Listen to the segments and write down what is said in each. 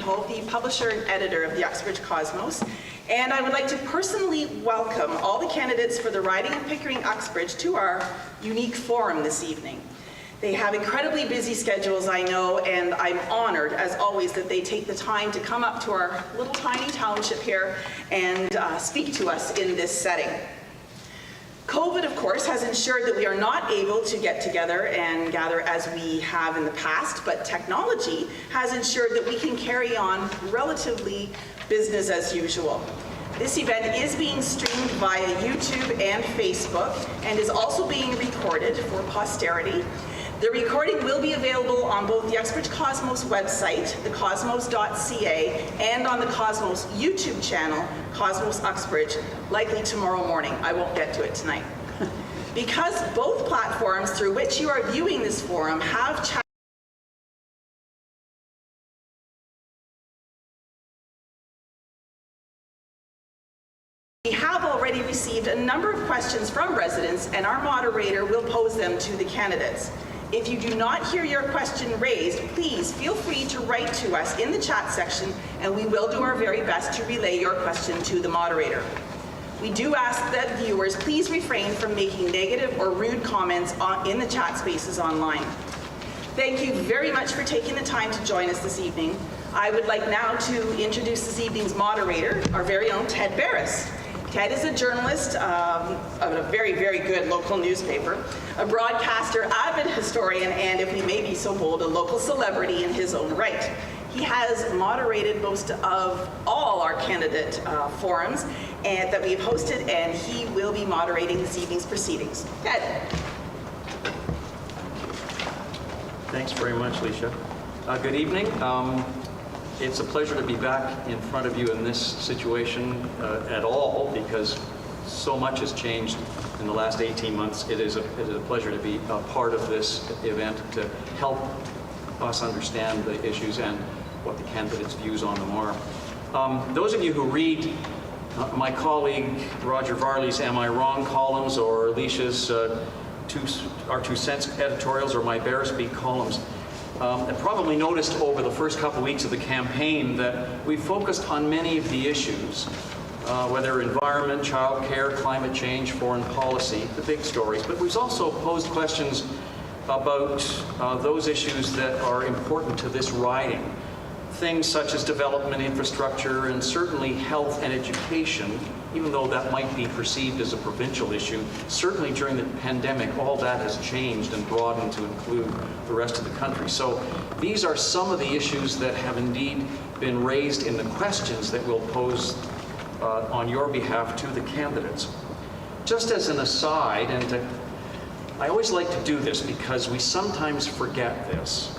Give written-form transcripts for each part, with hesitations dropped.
Nieuwenhove, the publisher and editor of the Uxbridge Cosmos, and I would like to personally welcome all the candidates for the riding of Pickering-Uxbridge to our unique forum this evening. They have incredibly busy schedules, I know, and I'm honored, as always, that they take the time to come up to our little tiny township here and speak to us in this setting. COVID, of course, has ensured that we are not able to get together and gather as we have in the past, but technology has ensured that we can carry on relatively business as usual. This event is being streamed via YouTube and Facebook and is also being recorded for posterity. The recording will be available on both the Uxbridge Cosmos website, thecosmos.ca, and on the Cosmos YouTube channel, Cosmos Uxbridge, likely tomorrow morning. I won't get to it tonight. Because both platforms through which you are viewing this forum have chat. We have already received a number of questions from residents, and our moderator will pose them to the candidates. If you do not hear your question raised, please feel free to write to us in the chat section, and we will do our very best to relay your question to the moderator. We do ask that viewers please refrain from making negative or rude comments in the chat spaces online. Thank you very much for taking the time to join us this evening. I would like now to introduce this evening's moderator, our very own Ted Barris. Ted is a journalist of a very, very good local newspaper, a broadcaster, avid historian, and, if we may be so bold, a local celebrity in his own right. He has moderated most of all our candidate forums that we've hosted, and he will be moderating this evening's proceedings. Ted. Thanks very much, Lisha. Good evening. It's a pleasure to be back in front of you in this situation at all, because so much has changed in the last 18 months. It is a pleasure to be a part of this event to help us understand the issues and what the candidates' views on them are. Those of you who read my colleague Roger Varley's Am I Wrong columns, or Lisha's our 2 cents editorials, or my Barris Beat columns, I probably noticed over the first couple weeks of the campaign that we focused on many of the issues, whether environment, childcare, climate change, foreign policy, the big stories, but we've also posed questions about those issues that are important to this riding. Things such as development, infrastructure, and certainly health and education, even though that might be perceived as a provincial issue. Certainly during the pandemic, all that has changed and broadened to include the rest of the country. So these are some of the issues that have indeed been raised in the questions that we'll pose on your behalf to the candidates. Just as an aside, and I always like to do this because we sometimes forget this.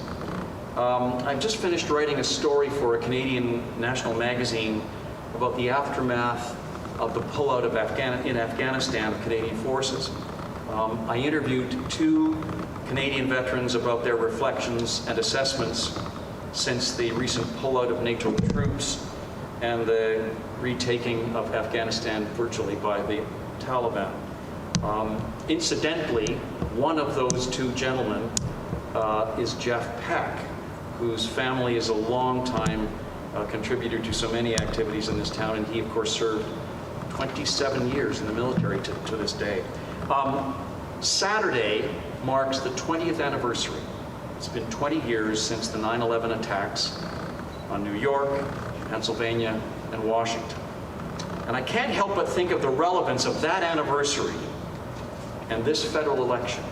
I've just finished writing a story for a Canadian national magazine about the aftermath of the pullout of in Afghanistan of Canadian forces. I interviewed 2 Canadian veterans about their reflections and assessments since the recent pullout of NATO troops and the retaking of Afghanistan virtually by the Taliban. Incidentally, one of those 2 gentlemen is Jeff Peck, whose family is a long-time contributor to so many activities in this town, and he, of course, served 27 years in the military to this day. Saturday marks the 20th anniversary. It's been 20 years since the 9/11 attacks on New York, Pennsylvania, and Washington. And I can't help but think of the relevance of that anniversary and this federal election.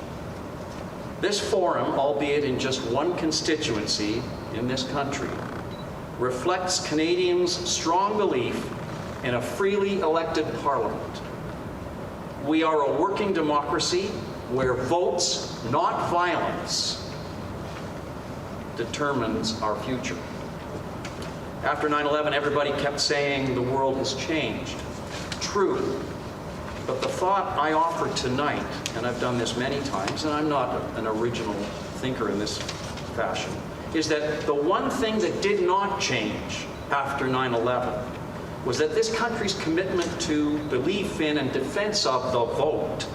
This forum, albeit in just one constituency in this country, reflects Canadians' strong belief in a freely elected parliament. We are a working democracy where votes, not violence, determines our future. After 9/11, everybody kept saying the world has changed. True. But the thought I offer tonight, and I've done this many times, and I'm not an original thinker in this fashion, is that the one thing that did not change after 9/11 was that this country's commitment to belief in and defense of the vote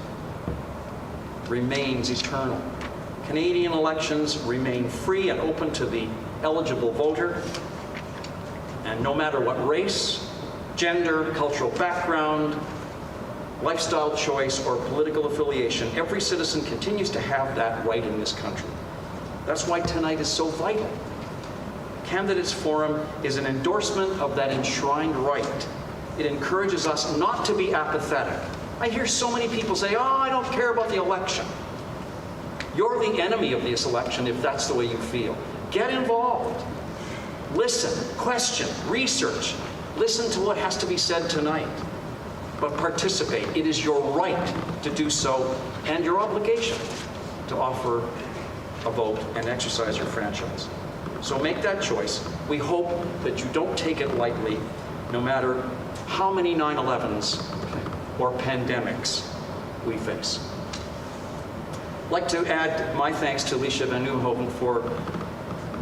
remains eternal. Canadian elections remain free and open to the eligible voter. And no matter what race, gender, cultural background, lifestyle choice, or political affiliation, every citizen continues to have that right in this country. That's why tonight is so vital. Candidates Forum is an endorsement of that enshrined right. It encourages us not to be apathetic. I hear so many people say, oh, I don't care about the election. You're the enemy of this election if that's the way you feel. Get involved. Listen, question, research. Listen to what has to be said tonight. But participate. It is your right to do so and your obligation to offer a vote and exercise your franchise. So make that choice. We hope that you don't take it lightly, no matter how many 9/11s or pandemics we face. I'd like to add my thanks to Lisha van Nieuwenhove for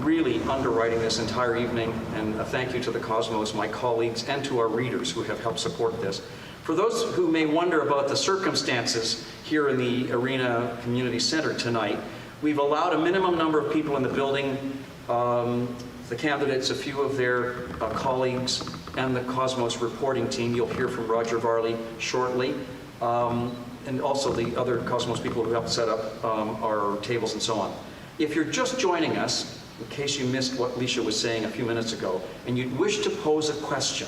really underwriting this entire evening, and a thank you to the Cosmos, my colleagues, and to our readers who have helped support this. For those who may wonder about the circumstances here in the Arena Community Center tonight, we've allowed a minimum number of people in the building, the candidates, a few of their colleagues, and the Cosmos reporting team. You'll hear from Roger Varley shortly, and also the other Cosmos people who helped set up our tables and so on. If you're just joining us, in case you missed what Lisha was saying a few minutes ago, and you'd wish to pose a question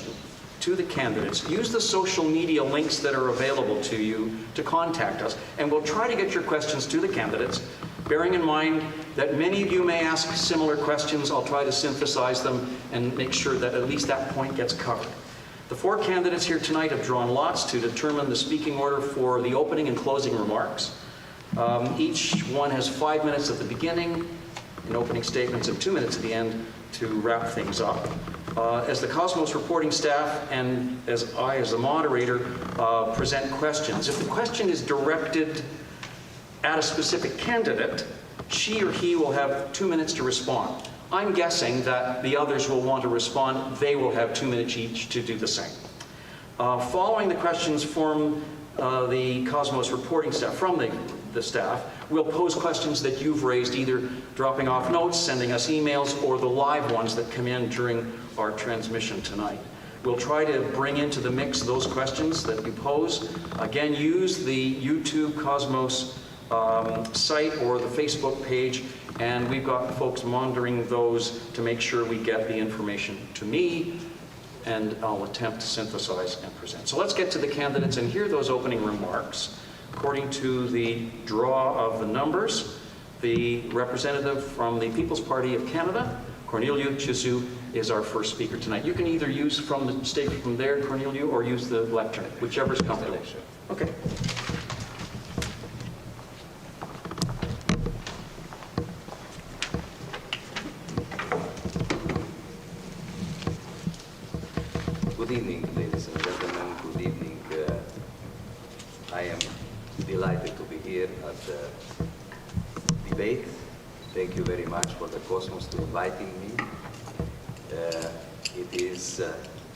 to the candidates, use the social media links that are available to you to contact us, and we'll try to get your questions to the candidates, bearing in mind that many of you may ask similar questions. I'll try to synthesize them and make sure that at least that point gets covered. The four candidates here tonight have drawn lots to determine the speaking order for the opening and closing remarks. Each one has 5 minutes at the beginning, in opening statements, and 2 minutes at the end to wrap things up. As the Cosmos reporting staff and as I, as the moderator, present questions, if the question is directed at a specific candidate, she or he will have 2 minutes to respond. I'm guessing that the others will want to respond. They will have 2 minutes each to do the same. Following the questions from the Cosmos reporting staff, from the staff, we'll pose questions that you've raised, either dropping off notes, sending us emails, or the live ones that come in during our transmission tonight. We'll try to bring into the mix those questions that you pose. Again, use the YouTube Cosmos site or the Facebook page, and we've got folks monitoring those to make sure we get the information to me, and I'll attempt to synthesize and present. So let's get to the candidates and hear those opening remarks. According to the draw of the numbers, the representative from the People's Party of Canada, Corneliu Ciusu, is our first speaker tonight. You can either use from the stage from there, Corneliu, or use the lectern, whichever's comfortable. Okay. Good evening, ladies and gentlemen. Good evening. I am delighted to be here at the debate. Thank you very much for the Cosmos to inviting me. It is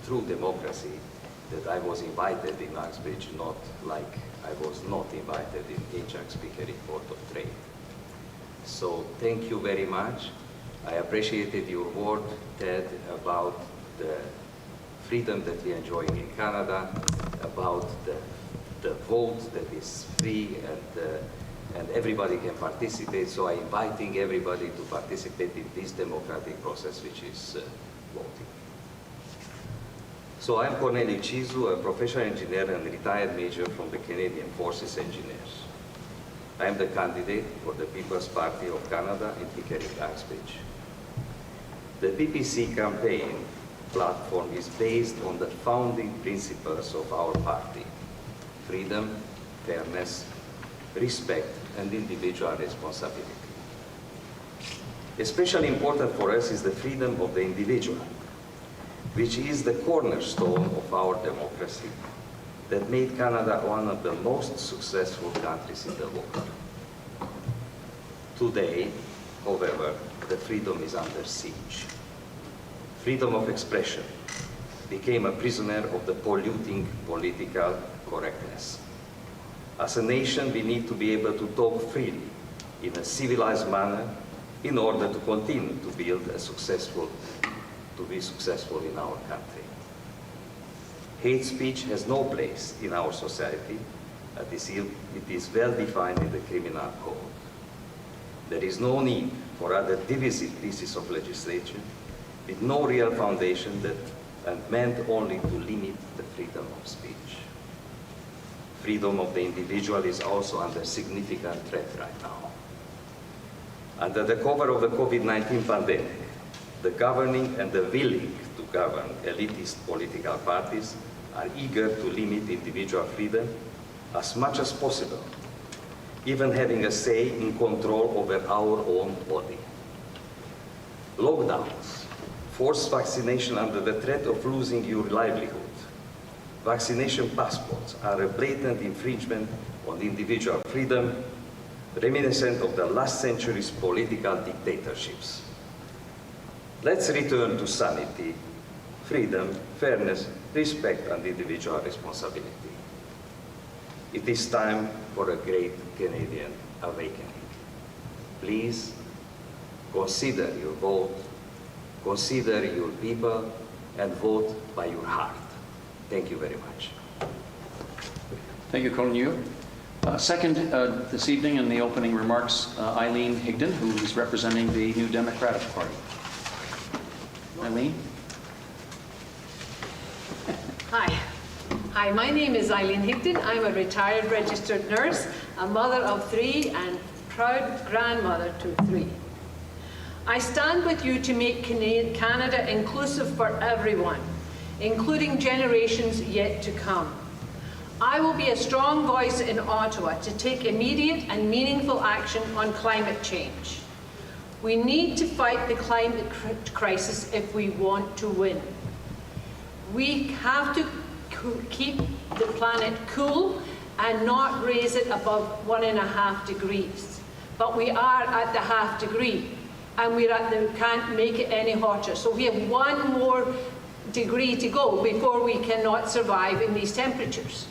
through democracy that I was invited in Uxbridge, not like I was not invited in Ajax Pickering Port of Trade. So thank you very much. I appreciated your word, Ted, about the freedom that we are enjoying in Canada, about the vote that is free and everybody can participate. So I'm inviting everybody to participate in this democratic process, which is voting. So I'm Corneliu Ciusu, a professional engineer and retired major from the Canadian Forces Engineers. I am the candidate for the People's Party of Canada in Pickering-Uxbridge. The PPC campaign platform is based on the founding principles of our party: freedom, fairness, respect, and individual responsibility. Especially important for us is the freedom of the individual, which is the cornerstone of our democracy that made Canada one of the most successful countries in the world. Today, however, the freedom is under siege. Freedom of expression became a prisoner of the polluting political correctness. As a nation, we need to be able to talk freely in a civilized manner in order to continue to build a successful to be successful in our country. Hate speech has no place in our society, and it is well defined in the criminal code. There is no need for other divisive pieces of legislation with no real foundation and meant only to limit the freedom of speech. Freedom of the individual is also under significant threat right now. Under the cover of the COVID-19 pandemic, the governing and the willing to govern elitist political parties are eager to limit individual freedom as much as possible, even having a say in control over our own body. Lockdowns, forced vaccination under the threat of losing your livelihood, vaccination passports are a blatant infringement on individual freedom, reminiscent of the last century's political dictatorships. Let's return to sanity, freedom, fairness, respect, and individual responsibility. It is time for a great Canadian awakening. Please consider your vote, consider your people, and vote by your heart. Thank you very much. Thank you, Colin. Second this evening in the opening remarks, Eileen Higdon, who is representing the New Democratic Party. Eileen? Hi, my name is Eileen Higdon. I'm a retired registered nurse, a mother of 3 and proud grandmother to 3. I stand with you to make Canada inclusive for everyone, including generations yet to come. I will be a strong voice in Ottawa to take immediate and meaningful action on climate change. We need to fight the climate crisis if we want to win. We have to keep the planet cool and not raise it above 1.5 degrees. But we are at the 0.5 degree, and we can't make it any hotter. So we have 1 more degree to go before we cannot survive in these temperatures.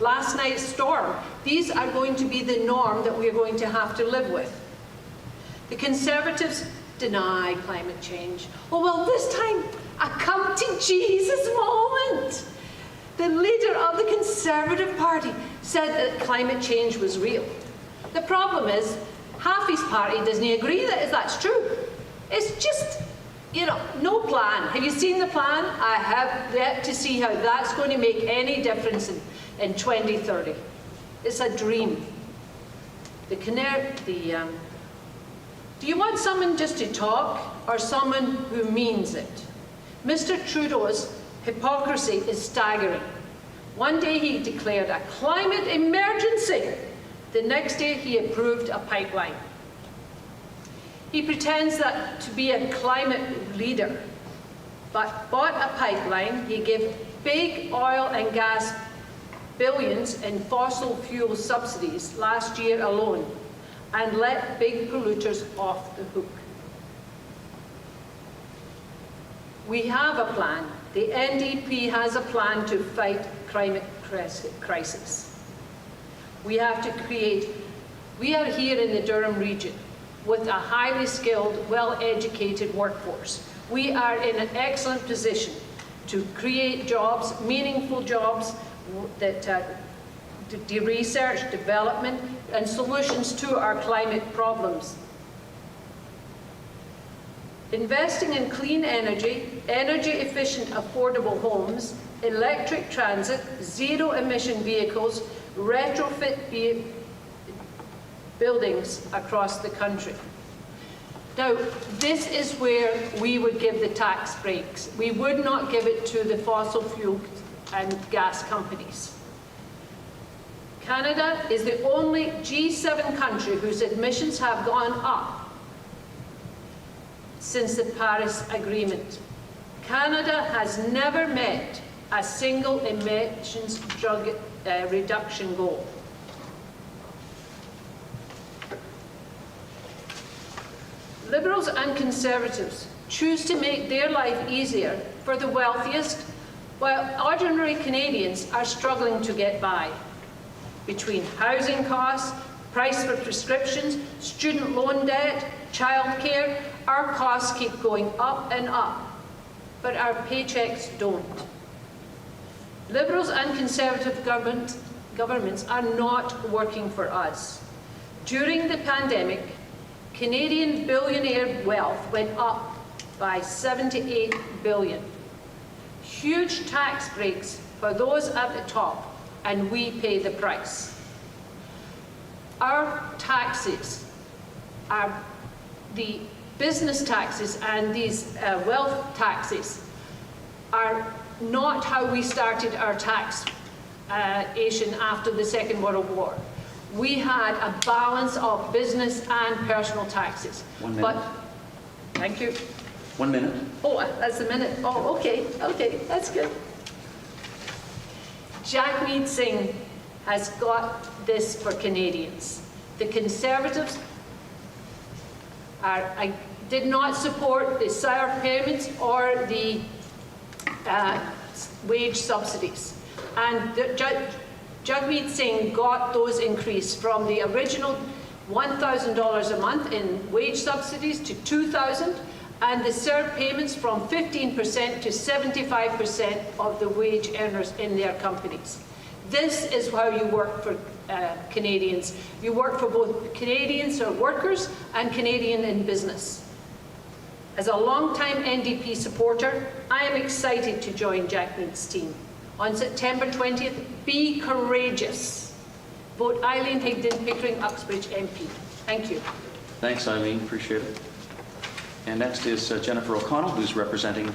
Last night's storm, these are going to be the norm that we are going to have to live with. The Conservatives deny climate change. Oh, well, this time, a come to Jesus moment. The leader of the Conservative Party said that climate change was real. The problem is, half his party doesn't agree that that's true. It's just, no plan. Have you seen the plan? I have yet to see how that's going to make any difference in 2030. It's a dream. Do you want someone just to talk or someone who means it? Mr. Trudeau's hypocrisy is staggering. One day he declared a climate emergency. The next day he approved a pipeline. He pretends that to be a climate leader, but bought a pipeline. He gave big oil and gas billions in fossil fuel subsidies last year alone, and let big polluters off the hook. We have a plan. The NDP has a plan to fight climate crisis. We are here in the Durham region with a highly skilled, well-educated workforce. We are in an excellent position to create jobs, meaningful jobs, that research, development, and solutions to our climate problems. Investing in clean energy, energy-efficient, affordable homes, electric transit, zero-emission vehicles, retrofit buildings across the country. Now, this is where we would give the tax breaks. We would not give it to the fossil fuel and gas companies. Canada is the only G7 country whose emissions have gone up since the Paris Agreement. Canada has never met a single emissions reduction goal. Liberals and Conservatives choose to make their life easier for the wealthiest, while ordinary Canadians are struggling to get by. Between housing costs, price for prescriptions, student loan debt, childcare, our costs keep going up and up. but our paychecks don't. Liberals and Conservative governments are not working for us. During the pandemic, Canadian billionaire wealth went up by 78 billion. Huge tax breaks for those at the top, and we pay the price. Our taxes, the business taxes and these wealth taxes, are not how we started our taxation after the Second World War. We had a balance of business and personal taxes. 1 minute. But, thank you. 1 minute. Oh, that's a minute. Oh, okay, that's good. Jagmeet Singh has got this for Canadians. The Conservatives did not support the SIRE payments or the wage subsidies. And Jagmeet Singh got those increased from the original $1,000 a month in wage subsidies to $2,000, and the SIRE payments from 15% to 75% of the wage earners in their companies. This is how you work for Canadians. You work for both Canadians or workers and Canadian in business. As a long-time NDP supporter, I am excited to join Jagmeet's team. On September 20th, be courageous. Vote Eileen Higdon, Pickering-Uxbridge MP. Thank you. Thanks, Eileen. Appreciate it. And next is Jennifer O'Connell, who's representing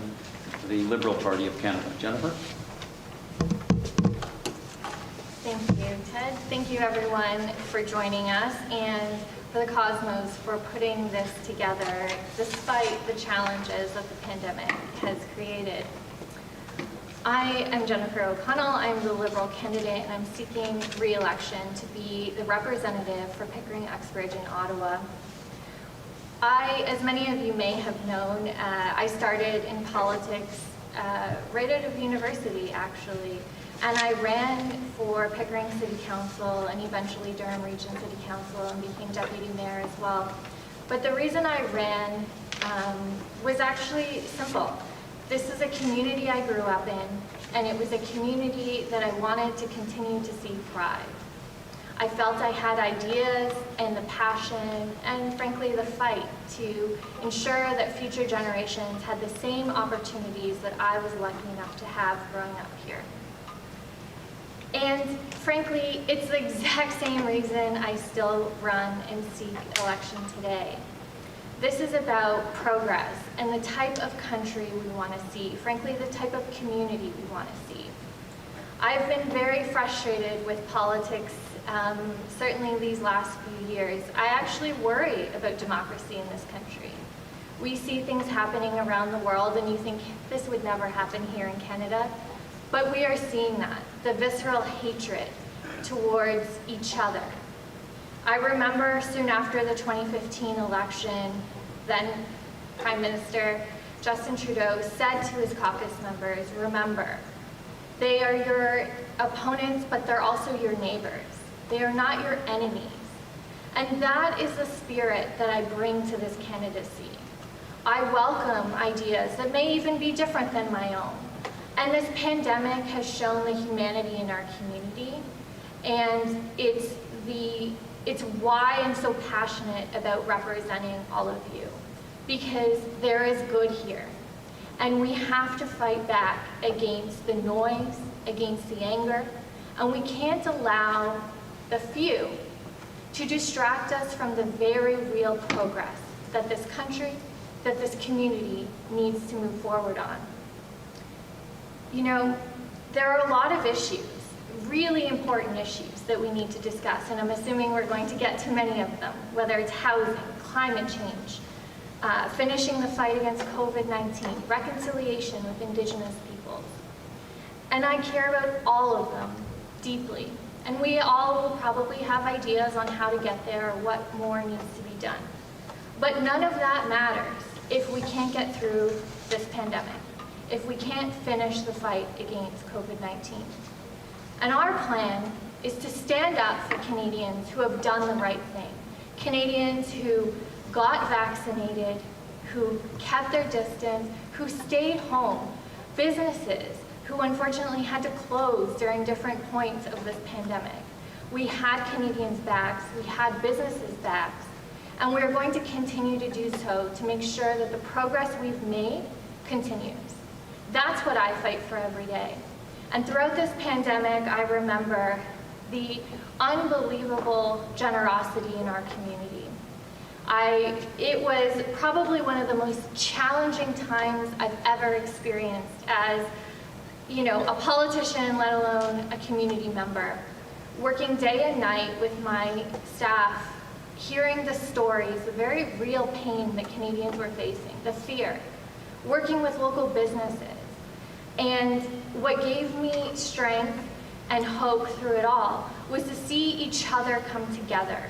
the Liberal Party of Canada. Jennifer? Thank you, Ted. Thank you, everyone, for joining us, and for the Cosmos for putting this together despite the challenges that the pandemic has created. I am Jennifer O'Connell. I'm the Liberal candidate, and I'm seeking re-election to be the representative for Pickering-Uxbridge in Ottawa. As many of you may have known, I started in politics right out of university, actually. And I ran for Pickering City Council and eventually Durham Region City Council and became deputy mayor as well. But the reason I ran was actually simple. This is a community I grew up in, and it was a community that I wanted to continue to see thrive. I felt I had ideas and the passion and frankly the fight to ensure that future generations had the same opportunities that I was lucky enough to have growing up here. And frankly, it's the exact same reason I still run and seek election today. This is about progress and the type of country we want to see, frankly, the type of community we want to see. I've been very frustrated with politics, certainly these last few years. I actually worry about democracy in this country. We see things happening around the world and you think this would never happen here in Canada, but we are seeing that, the visceral hatred towards each other. I remember soon after the 2015 election, then Prime Minister Justin Trudeau said to his caucus members, remember, they are your opponents, but they're also your neighbors. They are not your enemies. And that is the spirit that I bring to this candidacy. I welcome ideas that may even be different than my own. And this pandemic has shown the humanity in our community, and it's why I'm so passionate about representing all of you, because there is good here. And we have to fight back against the noise, against the anger, and we can't allow the few to distract us from the very real progress that this country, that this community needs to move forward on. You know, there are a lot of issues, really important issues that we need to discuss, and I'm assuming we're going to get to many of them, whether it's housing, climate change, finishing the fight against COVID-19, reconciliation with Indigenous peoples. And I care about all of them deeply. And we all will probably have ideas on how to get there or what more needs to be done. But none of that matters if we can't get through this pandemic, if we can't finish the fight against COVID-19. And our plan is to stand up for Canadians who have done the right thing, Canadians who got vaccinated, who kept their distance, who stayed home, businesses who unfortunately had to close during different points of this pandemic. We had Canadians' backs, we had businesses' backs, and we're going to continue to do so to make sure that the progress we've made continues. That's what I fight for every day. And throughout this pandemic, I remember the unbelievable generosity in our community. It was probably one of the most challenging times I've ever experienced as, a politician, let alone a community member. Working day and night with my staff, hearing the stories, the very real pain that Canadians were facing, the fear, working with local businesses. And what gave me strength and hope through it all was to see each other come together,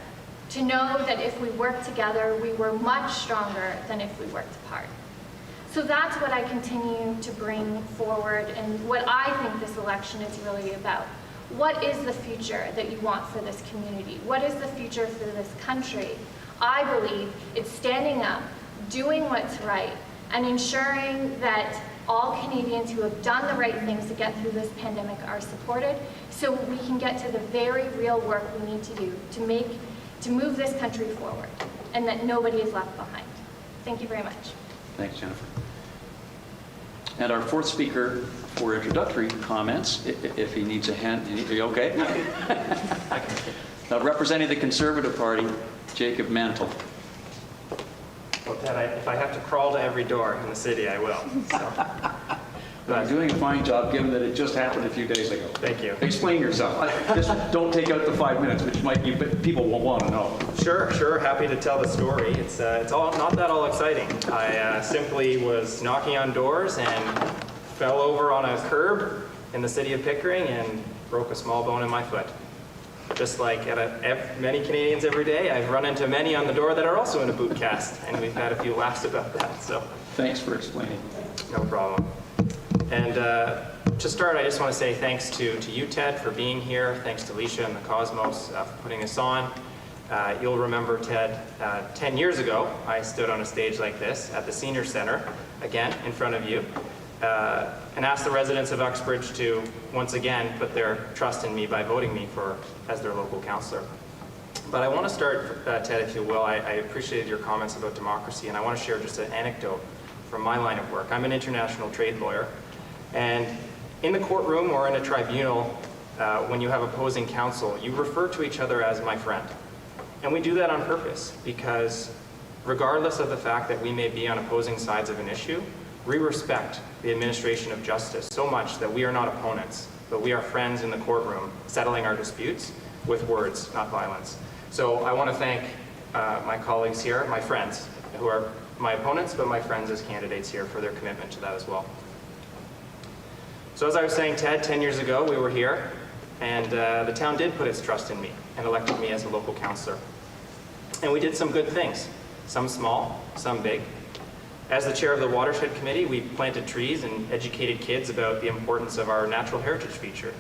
to know that if we worked together, we were much stronger than if we worked apart. So that's what I continue to bring forward and what I think this election is really about. What is the future that you want for this community? What is the future for this country? I believe it's standing up, doing what's right, and ensuring that all Canadians who have done the right things to get through this pandemic are supported, so we can get to the very real work we need to do to move this country forward, and that nobody is left behind. Thank you very much. Thanks, Jennifer. And our fourth speaker for introductory comments, if he needs a hand, are you okay? Now, representing the Conservative Party, Jacob Mantle. Well, Ted, if I have to crawl to every door in the city, I will. So. You're doing a fine job, given that it just happened a few days ago. Thank you. Explain yourself. Just don't take out the 5 minutes, which might be, but people will want to know. Sure. Happy to tell the story. It's all not that all exciting. I simply was knocking on doors and fell over on a curb in the city of Pickering and broke a small bone in my foot. Just like many Canadians every day, I've run into many on the door that are also in a boot cast, and we've had a few laughs about that. So thanks for explaining. No problem. And to start, I just want to say thanks to you, Ted, for being here. Thanks to Lisha and the Cosmos for putting this on. You'll remember, Ted, 10 years ago, I stood on a stage like this at the Senior Center, again, in front of you, and asked the residents of Uxbridge to, once again, put their trust in me by voting me as their local councillor. But I want to start, Ted, if you will. I appreciated your comments about democracy, and I want to share just an anecdote from my line of work. I'm an international trade lawyer. And in the courtroom or in a tribunal, when you have opposing counsel, you refer to each other as my friend. And we do that on purpose because regardless of the fact that we may be on opposing sides of an issue, we respect the administration of justice so much that we are not opponents, but we are friends in the courtroom settling our disputes with words, not violence. So I want to thank my colleagues here, my friends, who are my opponents, but my friends as candidates here for their commitment to that as well. So as I was saying, Ted, 10 years ago we were here, and the town did put its trust in me and elected me as a local councillor. And we did some good things, some small, some big. As the chair of the Watershed Committee, we planted trees and educated kids about the importance of our natural heritage feature.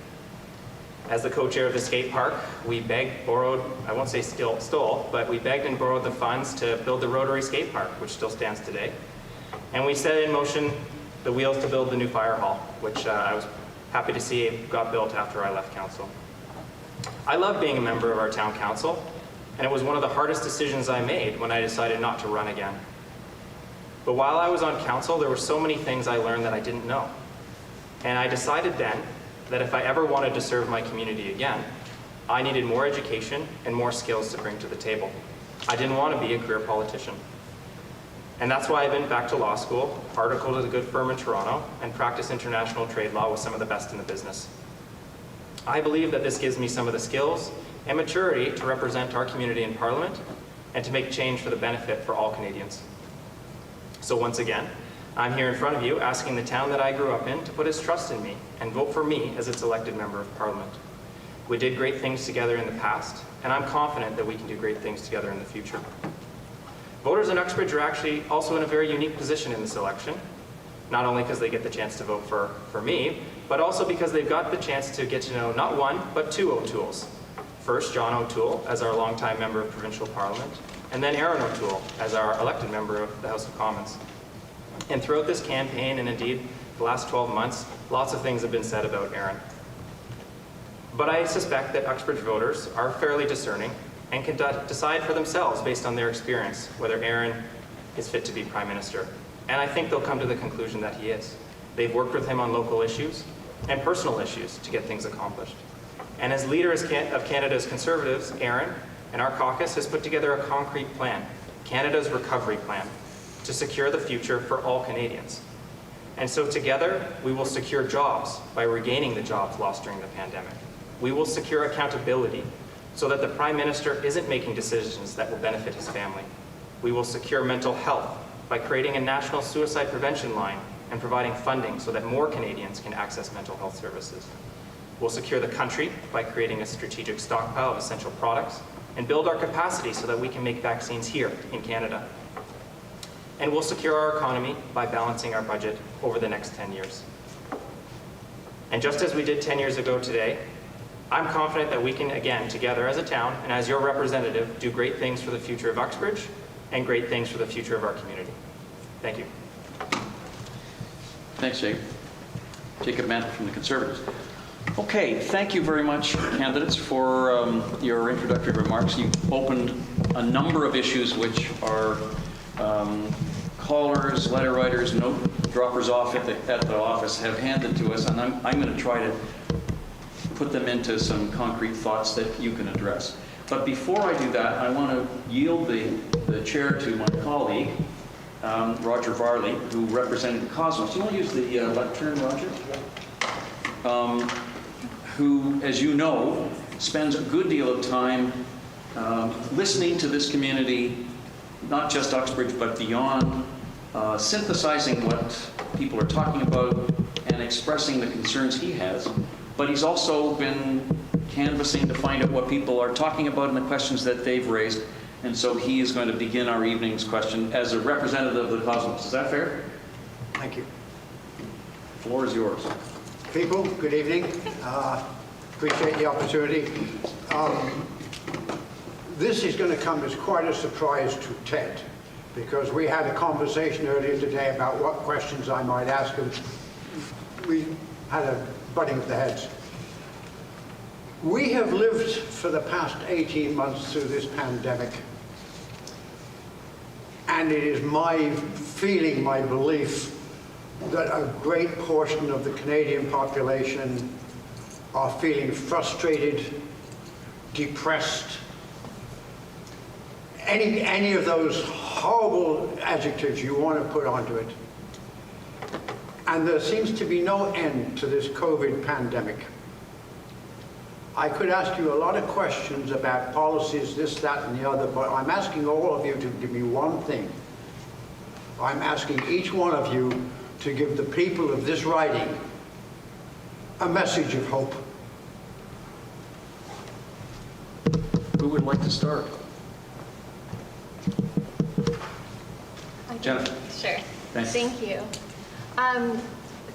As the co-chair of the skate park, we begged, borrowed, I won't say stole, but we begged and borrowed the funds to build the Rotary Skate Park, which still stands today. And we set in motion the wheels to build the new fire hall, which I was happy to see got built after I left council. I love being a member of our town council, and it was one of the hardest decisions I made when I decided not to run again. But while I was on council, there were so many things I learned that I didn't know. And I decided then that if I ever wanted to serve my community again, I needed more education and more skills to bring to the table. I didn't want to be a career politician. And that's why I've been back to law school, articled at a good firm in Toronto, and practice international trade law with some of the best in the business. I believe that this gives me some of the skills and maturity to represent our community in Parliament and to make change for the benefit for all Canadians. So once again, I'm here in front of you asking the town that I grew up in to put its trust in me and vote for me as its elected member of Parliament. We did great things together in the past, and I'm confident that we can do great things together in the future. Voters in Uxbridge are actually also in a very unique position in this election, not only because they get the chance to vote for me, but also because they've got the chance to get to know not one, but two O'Tooles. First, John O'Toole, as our longtime member of provincial parliament, and then Aaron O'Toole as our elected member of the House of Commons. And throughout this campaign, and indeed the last 12 months, lots of things have been said about Aaron. But I suspect that Uxbridge voters are fairly discerning and can decide for themselves based on their experience whether Aaron is fit to be Prime Minister. And I think they'll come to the conclusion that he is. They've worked with him on local issues and personal issues to get things accomplished. And as leader of Canada's Conservatives, Aaron and our caucus has put together a concrete plan, Canada's recovery plan, to secure the future for all Canadians. And so together, we will secure jobs by regaining the jobs lost during the pandemic. We will secure accountability so that the Prime Minister isn't making decisions that will benefit his family. We will secure mental health by creating a national suicide prevention line and providing funding so that more Canadians can access mental health services. We'll secure the country by creating a strategic stockpile of essential products and build our capacity so that we can make vaccines here in Canada. And we'll secure our economy by balancing our budget over the next 10 years. And just as we did 10 years ago today, I'm confident that we can, again, together as a town and as your representative, do great things for the future of Uxbridge and great things for the future of our community. Thank you. Thanks, Jake. Jacob Mantle from the Conservatives. Okay, thank you very much, candidates, for your introductory remarks. You opened a number of issues which are callers, letter writers, note droppers off at the office have handed to us, and I'm going to try to put them into some concrete thoughts that you can address. But before I do that, I want to yield the chair to my colleague, Roger Varley, who represented the Cosmos. Do you want to use the lectern, Roger? Who, as you know, spends a good deal of time listening to this community, not just Uxbridge, but beyond, synthesizing what people are talking about and expressing the concerns he has. But he's also been canvassing to find out what people are talking about and the questions that they've raised. And so he is going to begin our evening's question as a representative of the Cosmos. Is that fair? Thank you. The floor is yours. People, good evening. Appreciate the opportunity. This is going to come as quite a surprise to Ted, because we had a conversation earlier today about what questions I might ask him. We had a butting of the heads. We have lived for the past 18 months through this pandemic, and it is my feeling, my belief, that a great portion of the Canadian population are feeling frustrated, depressed, any of those horrible adjectives you want to put onto it. And there seems to be no end to this COVID pandemic. I could ask you a lot of questions about policies, this, that, and the other, but I'm asking all of you to give me one thing. I'm asking each one of you to give the people of this riding a message of hope. Who would like to start? Jennifer. Sure. Thanks. Thank you.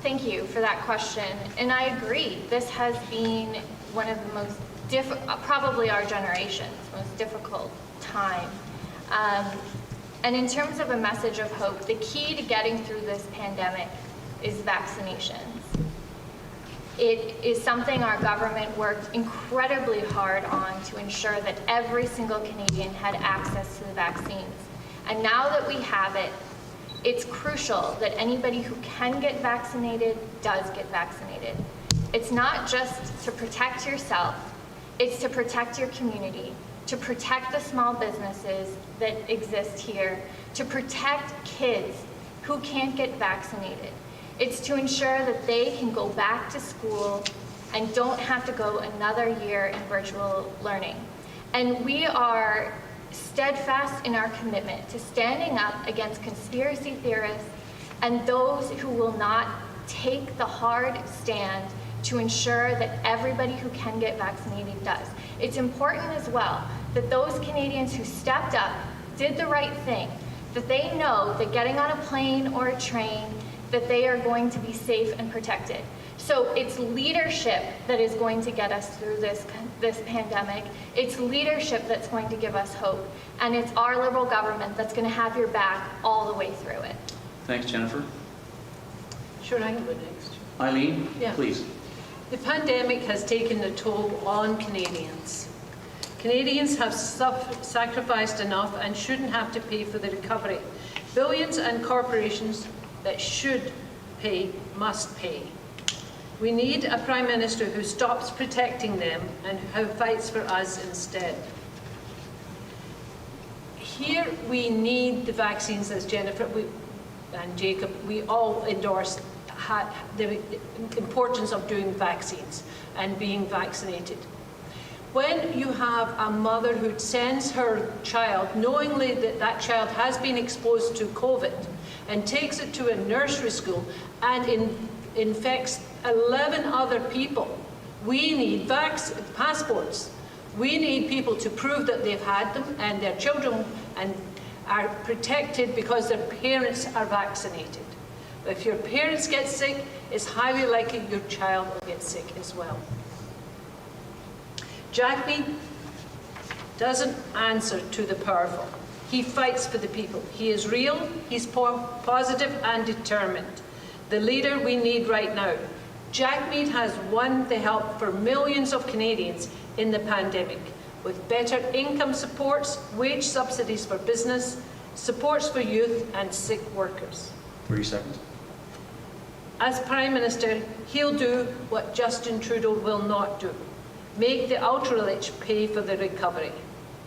Thank you for that question. And I agree, this has been one of the most probably our generation's most difficult time. And in terms of a message of hope, the key to getting through this pandemic is vaccinations. It is something our government worked incredibly hard on to ensure that every single Canadian had access to the vaccines. And now that we have it, it's crucial that anybody who can get vaccinated does get vaccinated. It's not just to protect yourself, it's to protect your community, to protect the small businesses that exist here, to protect kids who can't get vaccinated. It's to ensure that they can go back to school and don't have to go another year in virtual learning. And we are steadfast in our commitment to standing up against conspiracy theorists and those who will not take the hard stand to ensure that everybody who can get vaccinated does. It's important as well that those Canadians who stepped up, did the right thing, that they know that getting on a plane or a train, that they are going to be safe and protected. So it's leadership that is going to get us through this pandemic. It's leadership that's going to give us hope. And it's our Liberal government that's going to have your back all the way through it. Thanks, Jennifer. Sure, I can go next. Eileen, Yeah. please. The pandemic has taken a toll on Canadians. Canadians have sacrificed enough and shouldn't have to pay for the recovery. Billions and corporations that should pay must pay. We need a Prime Minister who stops protecting them and who fights for us instead. Here we need the vaccines, as Jennifer and Jacob, we all endorse the importance of doing vaccines and being vaccinated. When you have a mother who sends her child, knowingly that that child has been exposed to COVID, and takes it to a nursery school and infects 11 other people, we need passports. We need people to prove that they've had them and their children and are protected because their parents are vaccinated. If your parents get sick, it's highly likely your child will get sick as well. Jack Mead doesn't answer to the powerful. He fights for the people. He is real, he's positive and determined. The leader we need right now. Jack Mead has won the help for millions of Canadians in the pandemic with better income supports, wage subsidies for business, supports for youth and sick workers. 30 seconds. As Prime Minister, he'll do what Justin Trudeau will not do. Make the ultra-rich pay for the recovery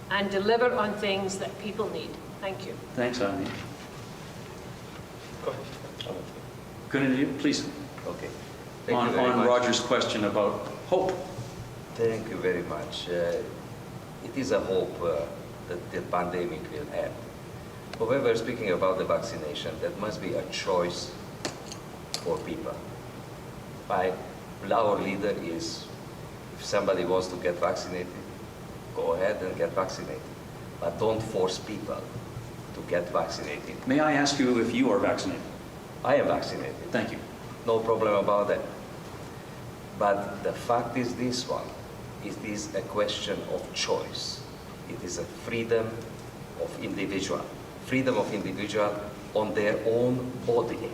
and deliver on things that people need. Thank you. Thanks, Eileen. Go ahead. Good, please. Okay. Thank you very On much. Roger's question about hope. Thank you very much. It is a hope that the pandemic will end. However, speaking about the vaccination, that must be a choice for people. Our leader is, if somebody wants to get vaccinated, go ahead and get vaccinated. But don't force people to get vaccinated. May I ask you if you are vaccinated? I am vaccinated. Thank you. No problem about that. But the fact is this one. It is a question of choice. It is a freedom of individual. Freedom of individual on their own body.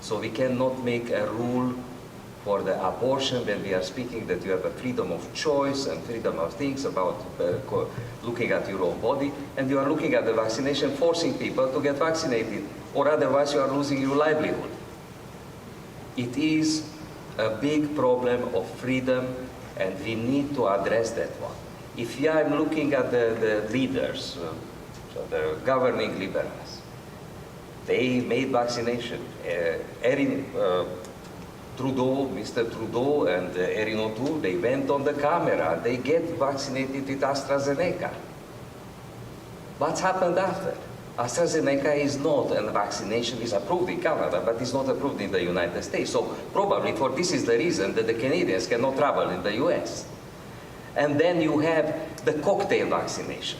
So we cannot make a rule for the abortion when we are speaking that you have a freedom of choice and freedom of things about looking at your own body, and you are looking at the vaccination forcing people to get vaccinated, or otherwise you are losing your livelihood. It is a big problem of freedom, and we need to address that one. If I am looking at the leaders, so the governing liberals, they made vaccination. Trudeau, Mr. Trudeau and Erin O'Toole, they went on the camera, they get vaccinated with AstraZeneca. What's happened after? AstraZeneca is not, and vaccination is approved in Canada, but it's not approved in the United States. So probably for this is the reason that the Canadians cannot travel in the US. And then you have the cocktail vaccination,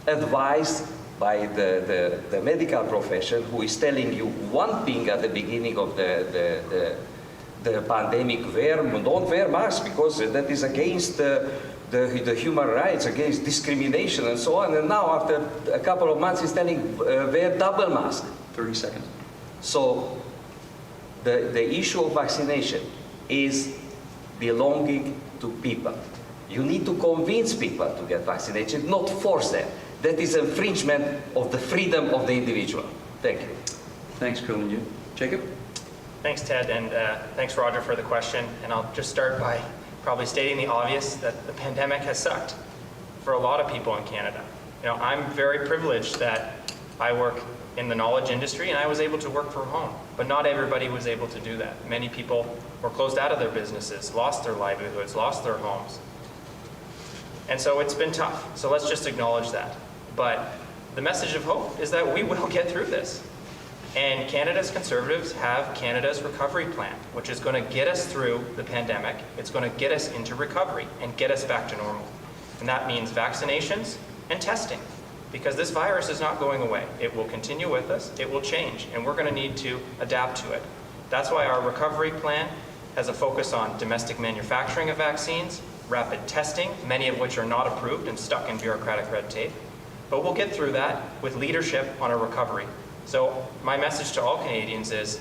advised by the medical profession, who is telling you one thing at the beginning of the pandemic, don't wear masks because that is against the human rights, against discrimination and so on. And now after a couple of months he's telling wear double mask. 30 seconds. So the issue of vaccination is belonging to people. You need to convince people to get vaccinated, not force them. That is infringement of the freedom of the individual. Thank you. Thanks, Colin. Jacob? Thanks, Ted, and thanks, Roger, for the question. And I'll just start by probably stating the obvious, that the pandemic has sucked for a lot of people in Canada. You know, I'm very privileged that I work in the knowledge industry and I was able to work from home, but not everybody was able to do that. Many people were closed out of their businesses, lost their livelihoods, lost their homes. And so it's been tough. So let's just acknowledge that. But the message of hope is that we will get through this. And Canada's Conservatives have Canada's recovery plan, which is going to get us through the pandemic. It's going to get us into recovery and get us back to normal. And that means vaccinations and testing, because this virus is not going away. It will continue with us. It will change, and we're going to need to adapt to it. That's why our recovery plan has a focus on domestic manufacturing of vaccines, rapid testing, many of which are not approved and stuck in bureaucratic red tape. But we'll get through that with leadership on a recovery. So my message to all Canadians is,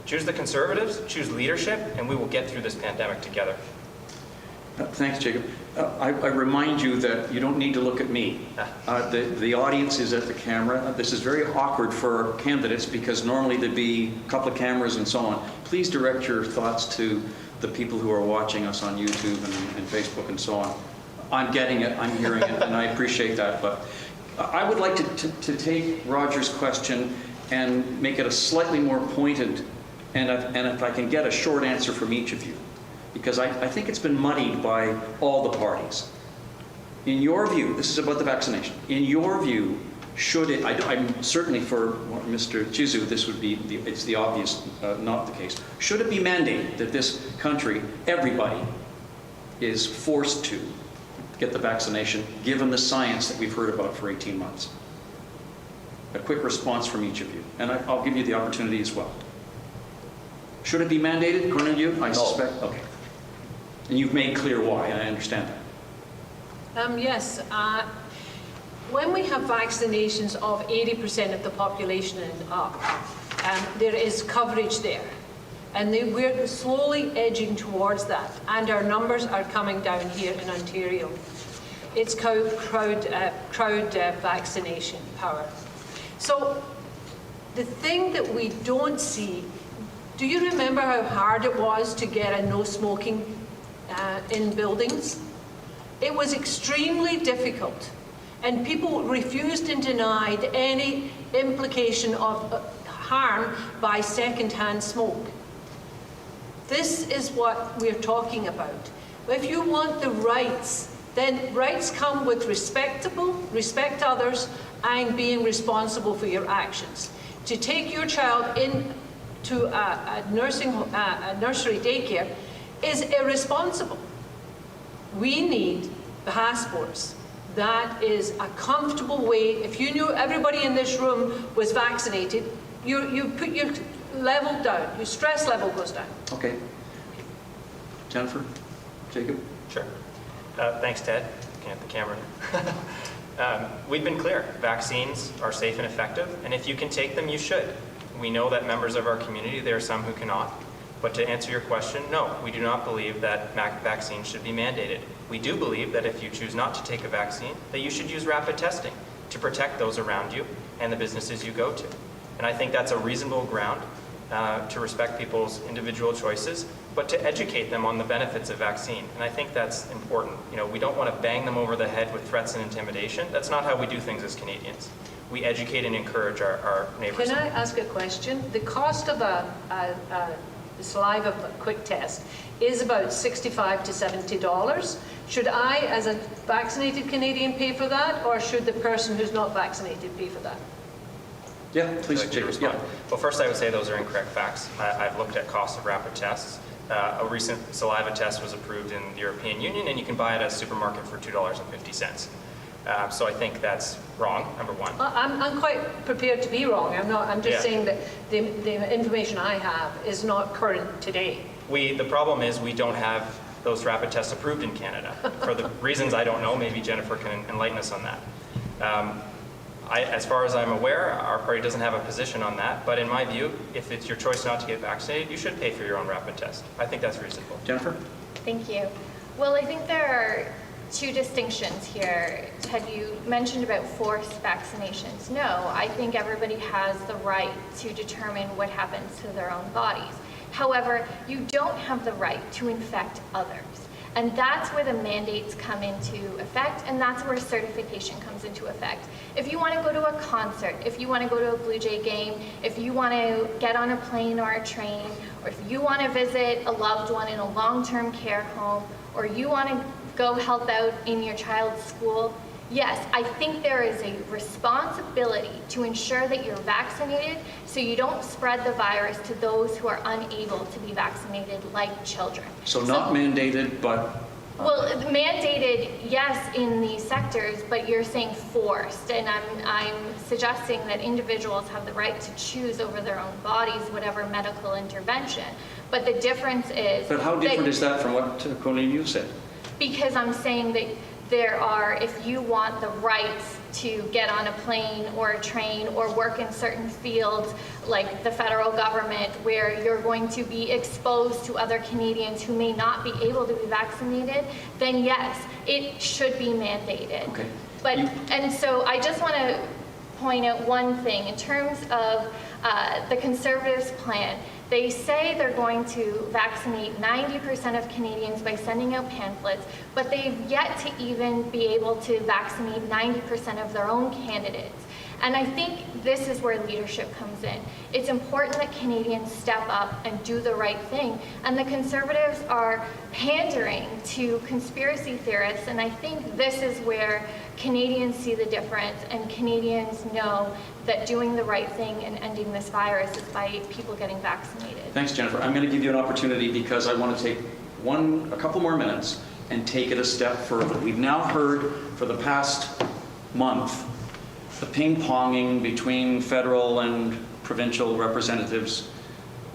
choose the Conservatives, choose leadership, and we will get through this pandemic together. Thanks, Jacob. I remind you that you don't need to look at me. The audience is at the camera. This is very awkward for candidates because normally there'd be a couple of cameras and so on. Please direct your thoughts to the people who are watching us on YouTube and Facebook and so on. I'm getting it, I'm hearing it, and I appreciate that. But I would like to take Roger's question and make it a slightly more pointed, and if I can get a short answer from each of you. Because I think it's been muddied by all the parties. In your view, this is about the vaccination, in your view, should it, I'm certainly for Mr. Chizu, this would be, it's the obvious not the case. Should it be mandated that this country, everybody, is forced to get the vaccination, given the science that we've heard about for 18 months? A quick response from each of you, and I'll give you the opportunity as well. Should it be mandated, according to you? I suspect, okay. And you've made clear why, and I understand that. Yes. When we have vaccinations of 80% of the population and up, there is coverage there. And we're slowly edging towards that. And our numbers are coming down here in Ontario. It's crowd vaccination power. So the thing that we don't see, do you remember how hard it was to get a no smoking in buildings? It was extremely difficult, and people refused and denied any implication of harm by second-hand smoke. This is what we're talking about. If you want the rights, then rights come with respect others, and being responsible for your actions. To take your child into a nursery daycare is irresponsible. We need passports. That is a comfortable way. If you knew everybody in this room was vaccinated, you put your level down, your stress level goes down. Okay. Jennifer? Jacob? Sure. Thanks, Ted. Looking at the camera. We've been clear. Vaccines are safe and effective, and if you can take them, you should. We know that members of our community, there are some who cannot. But to answer your question, no, we do not believe that vaccines should be mandated. We do believe that if you choose not to take a vaccine, that you should use rapid testing to protect those around you and the businesses you go to. And I think that's a reasonable ground to respect people's individual choices, but to educate them on the benefits of vaccine. And I think that's important. You know, we don't want to bang them over the head with threats and intimidation. That's not how we do things as Canadians. We educate and encourage our neighbors. Can I ask a question? The cost of a saliva quick test is about $65 to $70. Should I, as a vaccinated Canadian, pay for that, or should the person who's not vaccinated pay for that? Yeah, please, Jacob. Yeah. Well, first I would say those are incorrect facts. I've looked at costs of rapid tests. A recent saliva test was approved in the European Union, and you can buy it at a supermarket for $2.50. So I think that's wrong, number one. I'm quite prepared to be wrong. I'm just saying that the information I have is not current today. The problem is we don't have those rapid tests approved in Canada. For the reasons I don't know, maybe Jennifer can enlighten us on that. As far as I'm aware, our party doesn't have a position on that, but in my view, if it's your choice not to get vaccinated, you should pay for your own rapid test. I think that's reasonable. Jennifer? Thank you. Well, I think there are two distinctions here. Ted, you mentioned about forced vaccinations. No, I think everybody has the right to determine what happens to their own bodies. However, you don't have the right to infect others. And that's where the mandates come into effect, and that's where certification comes into effect. If you want to go to a concert, if you want to go to a Blue Jay game, if you want to get on a plane or a train, or if you want to visit a loved one in a long-term care home, or you want to go help out in your child's school, yes, I think there is a responsibility to ensure that you're vaccinated so you don't spread the virus to those who are unable to be vaccinated, like children. So not mandated, but Well, mandated, yes, in these sectors, but you're saying forced, and I'm suggesting that individuals have the right to choose over their own bodies whatever medical intervention. But the difference is... But how different is that from what Cornelia said? Because I'm saying that there are, if you want the rights to get on a plane or a train or work in certain fields like the federal government where you're going to be exposed to other Canadians who may not be able to be vaccinated, then yes, it should be mandated. Okay. But, and so I just want to point out one thing. In terms of the Conservatives' plan, they say they're going to vaccinate 90% of Canadians by sending out pamphlets, but they've yet to even be able to vaccinate 90% of their own candidates. And I think this is where leadership comes in. It's important that Canadians step up and do the right thing. And the Conservatives are pandering to conspiracy theorists, and I think this is where Canadians see the difference, and Canadians know that doing the right thing and ending this virus is by people getting vaccinated. Thanks, Jennifer. I'm going to give you an opportunity because I want to take a couple more minutes and take it a step further. We've now heard for the past month the ping-ponging between federal and provincial representatives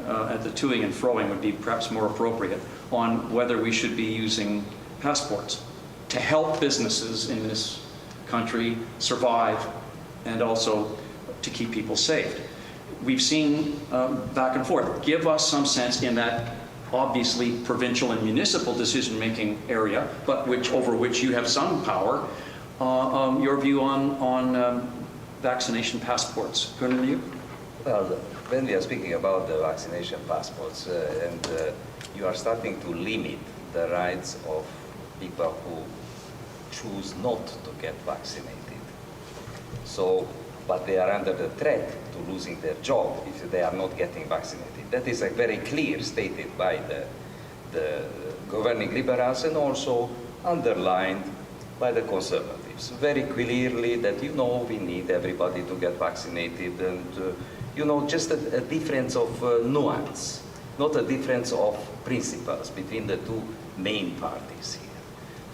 at the toing and froing would be perhaps more appropriate on whether we should be using passports to help businesses in this country survive and also to keep people safe. We've seen back and forth. Give us some sense in that obviously provincial and municipal decision-making area, but over which you have some power, your view on vaccination passports. Cornelia? Well, when we are speaking about the vaccination passports, you are starting to limit the rights of people who choose not to get vaccinated. So, but they are under the threat to losing their job if they are not getting vaccinated. That is very clear stated by the governing Liberals and also underlined by the Conservatives. Very clearly that, we need everybody to get vaccinated and, just a difference of nuance, not a difference of principles between the two main parties here.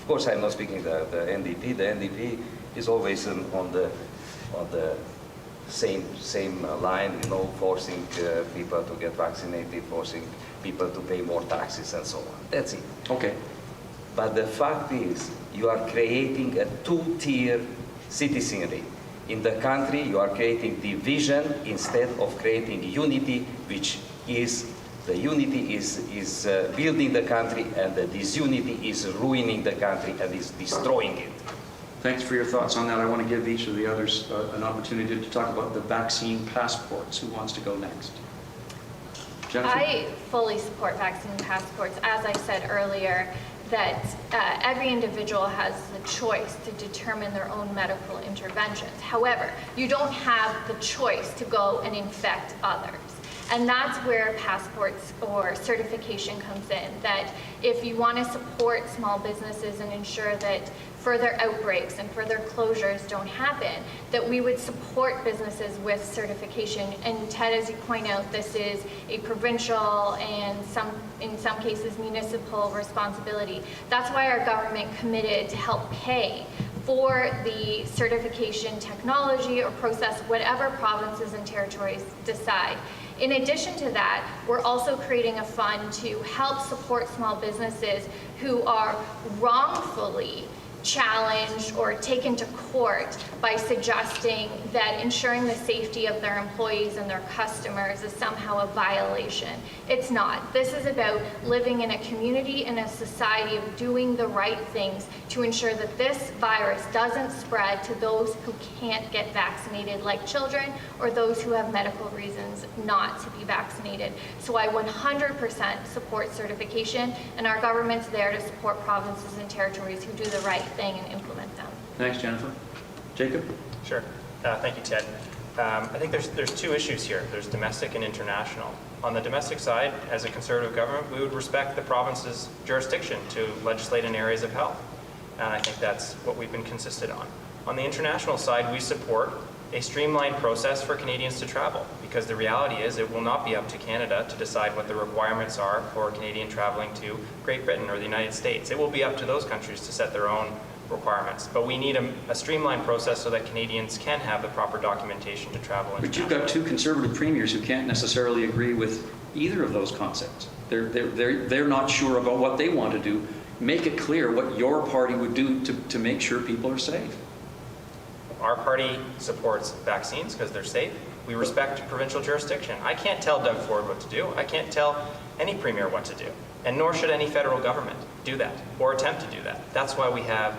Of course, I'm not speaking the NDP. The NDP is always on the same line, forcing people to get vaccinated, forcing people to pay more taxes and so on. That's it. Okay. But the fact is, you are creating a two-tier citizenry. In the country, you are creating division instead of creating unity, which is, the unity is building the country, and the disunity is ruining the country and is destroying it. Thanks for your thoughts on that. I want to give each of the others an opportunity to talk about the vaccine passports. Who wants to go next? Jennifer? I fully support vaccine passports. As I said earlier, that every individual has the choice to determine their own medical interventions. However, you don't have the choice to go and infect others. And that's where passports or certification comes in, that if you want to support small businesses and ensure that further outbreaks and further closures don't happen, that we would support businesses with certification. And Ted, as you point out, this is a provincial and in some cases municipal responsibility. That's why our government committed to help pay for the certification technology or process, whatever provinces and territories decide. In addition to that, we're also creating a fund to help support small businesses who are wrongfully challenged or taken to court by suggesting that ensuring the safety of their employees and their customers is somehow a violation. It's not. This is about living in a community and a society of doing the right things to ensure that this virus doesn't spread to those who can't get vaccinated, like children, or those who have medical reasons not to be vaccinated. So I 100% support certification, and our government's there to support provinces and territories who do the right thing and implement them. Thanks, Jennifer. Jacob? Sure. Thank you, Ted. I think there's two issues here. There's domestic and international. On the domestic side, as a Conservative government, we would respect the province's jurisdiction to legislate in areas of health. And I think that's what we've been consistent on. On the international side, we support a streamlined process for Canadians to travel, because the reality is it will not be up to Canada to decide what the requirements are for a Canadian traveling to Great Britain or the United States. It will be up to those countries to set their own requirements. But we need a streamlined process so that Canadians can have the proper documentation to travel But you've internationally. got two Conservative premiers who can't necessarily agree with either of those concepts. They're not sure about what they want to do. Make it clear what your party would do to make sure people are safe. Our party supports vaccines because they're safe. We respect provincial jurisdiction. I can't tell Doug Ford what to do. I can't tell any premier what to do. And nor should any federal government do that or attempt to do that. That's why we have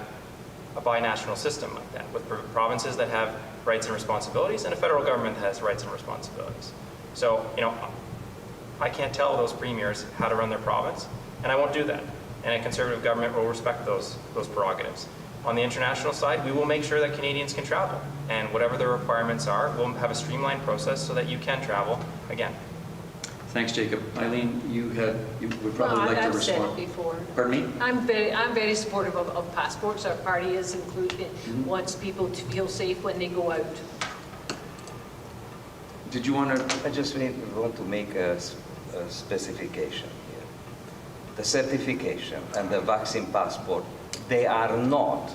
a binational system like that, with provinces that have rights and responsibilities and a federal government that has rights and responsibilities. So, I can't tell those premiers how to run their province, and I won't do that. And a Conservative government will respect those prerogatives. On the international side, we will make sure that Canadians can travel, and whatever the requirements are, we'll have a streamlined process so that you can travel again. Thanks, Jacob. Eileen, you would probably like to I've said it respond. before. Pardon me? I'm very supportive of passports. Our party is included, wants people to feel safe when they go out. Did you want to? I just want to make a specification here. The certification and the vaccine passport, they are not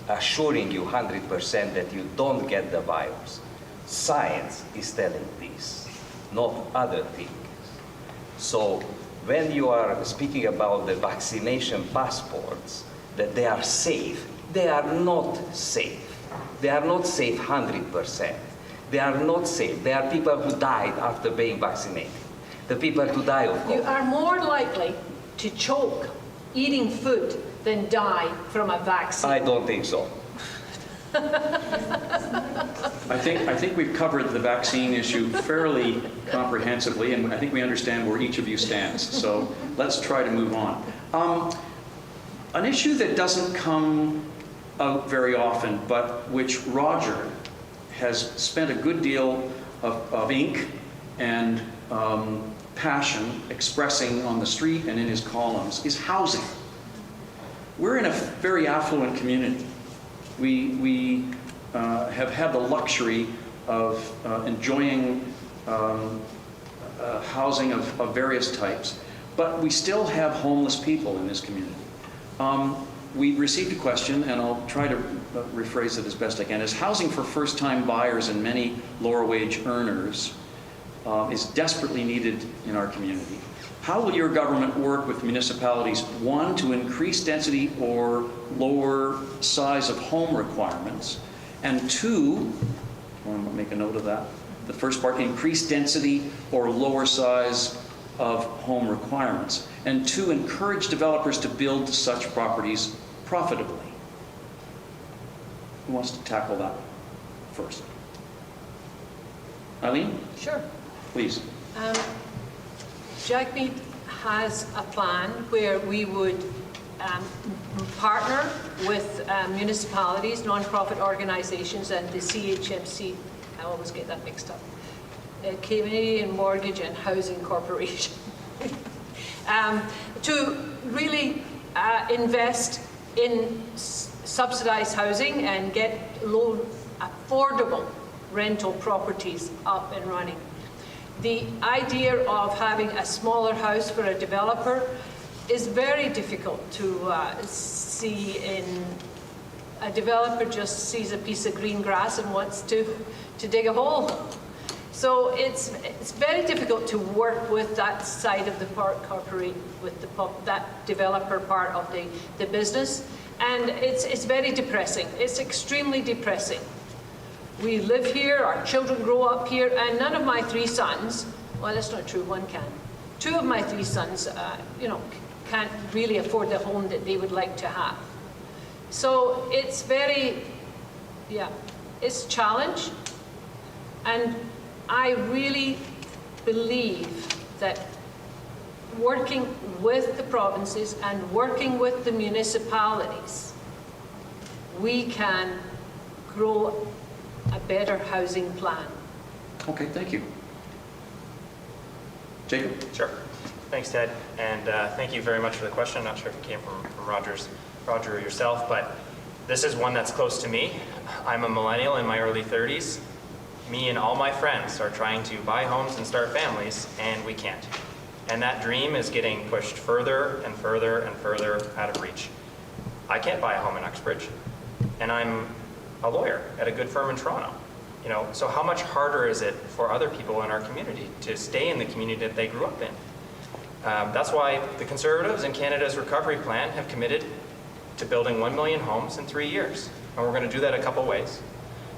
assuring you 100% that you don't get the virus. Science is telling this, not other things. So when you are speaking about the vaccination passports, that they are safe, they are not safe. They are not safe 100%. They are not safe. There are people who died after being vaccinated. The people who die of You COVID. are more likely to choke eating food than die from a vaccine. I don't think so. I think we've covered the vaccine issue fairly comprehensively, and I think we understand where each of you stands. So let's try to move on. An issue that doesn't come out very often, but which Roger has spent a good deal of ink and passion expressing on the street and in his columns, is housing. We're in a very affluent community. We have had the luxury of enjoying housing of various types, but we still have homeless people in this community. We received a question, and I'll try to rephrase it as best I can. Is housing for first-time buyers and many lower-wage earners is desperately needed in our community. How will your government work with municipalities, one, to increase density or lower size of home requirements, and two, I want to make a note of that, the first part, increase density or lower size of home requirements, and two, encourage developers to build such properties profitably? Who wants to tackle that first? Eileen, Sure. please. Jagmeet has a plan where we would partner with municipalities, non-profit organizations, and the CHMC, I always get that mixed up, Canadian Mortgage and Housing Corporation, to really invest in subsidized housing and get low, affordable rental properties up and running. The idea of having a smaller house for a developer is very difficult to see. In a developer just sees a piece of green grass and wants to dig a hole. So it's very difficult to work with that side of the corporate, with that developer part of the business, and it's very depressing. It's extremely depressing. We live here, our children grow up here, and none of my three sons, well, that's not true, one can. Two of my three sons, can't really afford the home that they would like to have. So it's it's a challenge, and I really believe that working with the provinces and working with the municipalities, we can grow a better housing plan. Okay, thank you. Jacob? Sure. Thanks, Ted, and thank you very much for the question. I'm not sure if it came from Roger or yourself, but This is one that's close to me. I'm a millennial in my early 30s. Me and all my friends are trying to buy homes and start families, and we can't. And that dream is getting pushed further and further and further out of reach. I can't buy a home in Uxbridge, and I'm a lawyer at a good firm in Toronto. So how much harder is it for other people in our community to stay in the community that they grew up in? That's why the Conservatives in Canada's recovery plan have committed to building 1 million homes in 3 years. And we're going to do that a couple ways.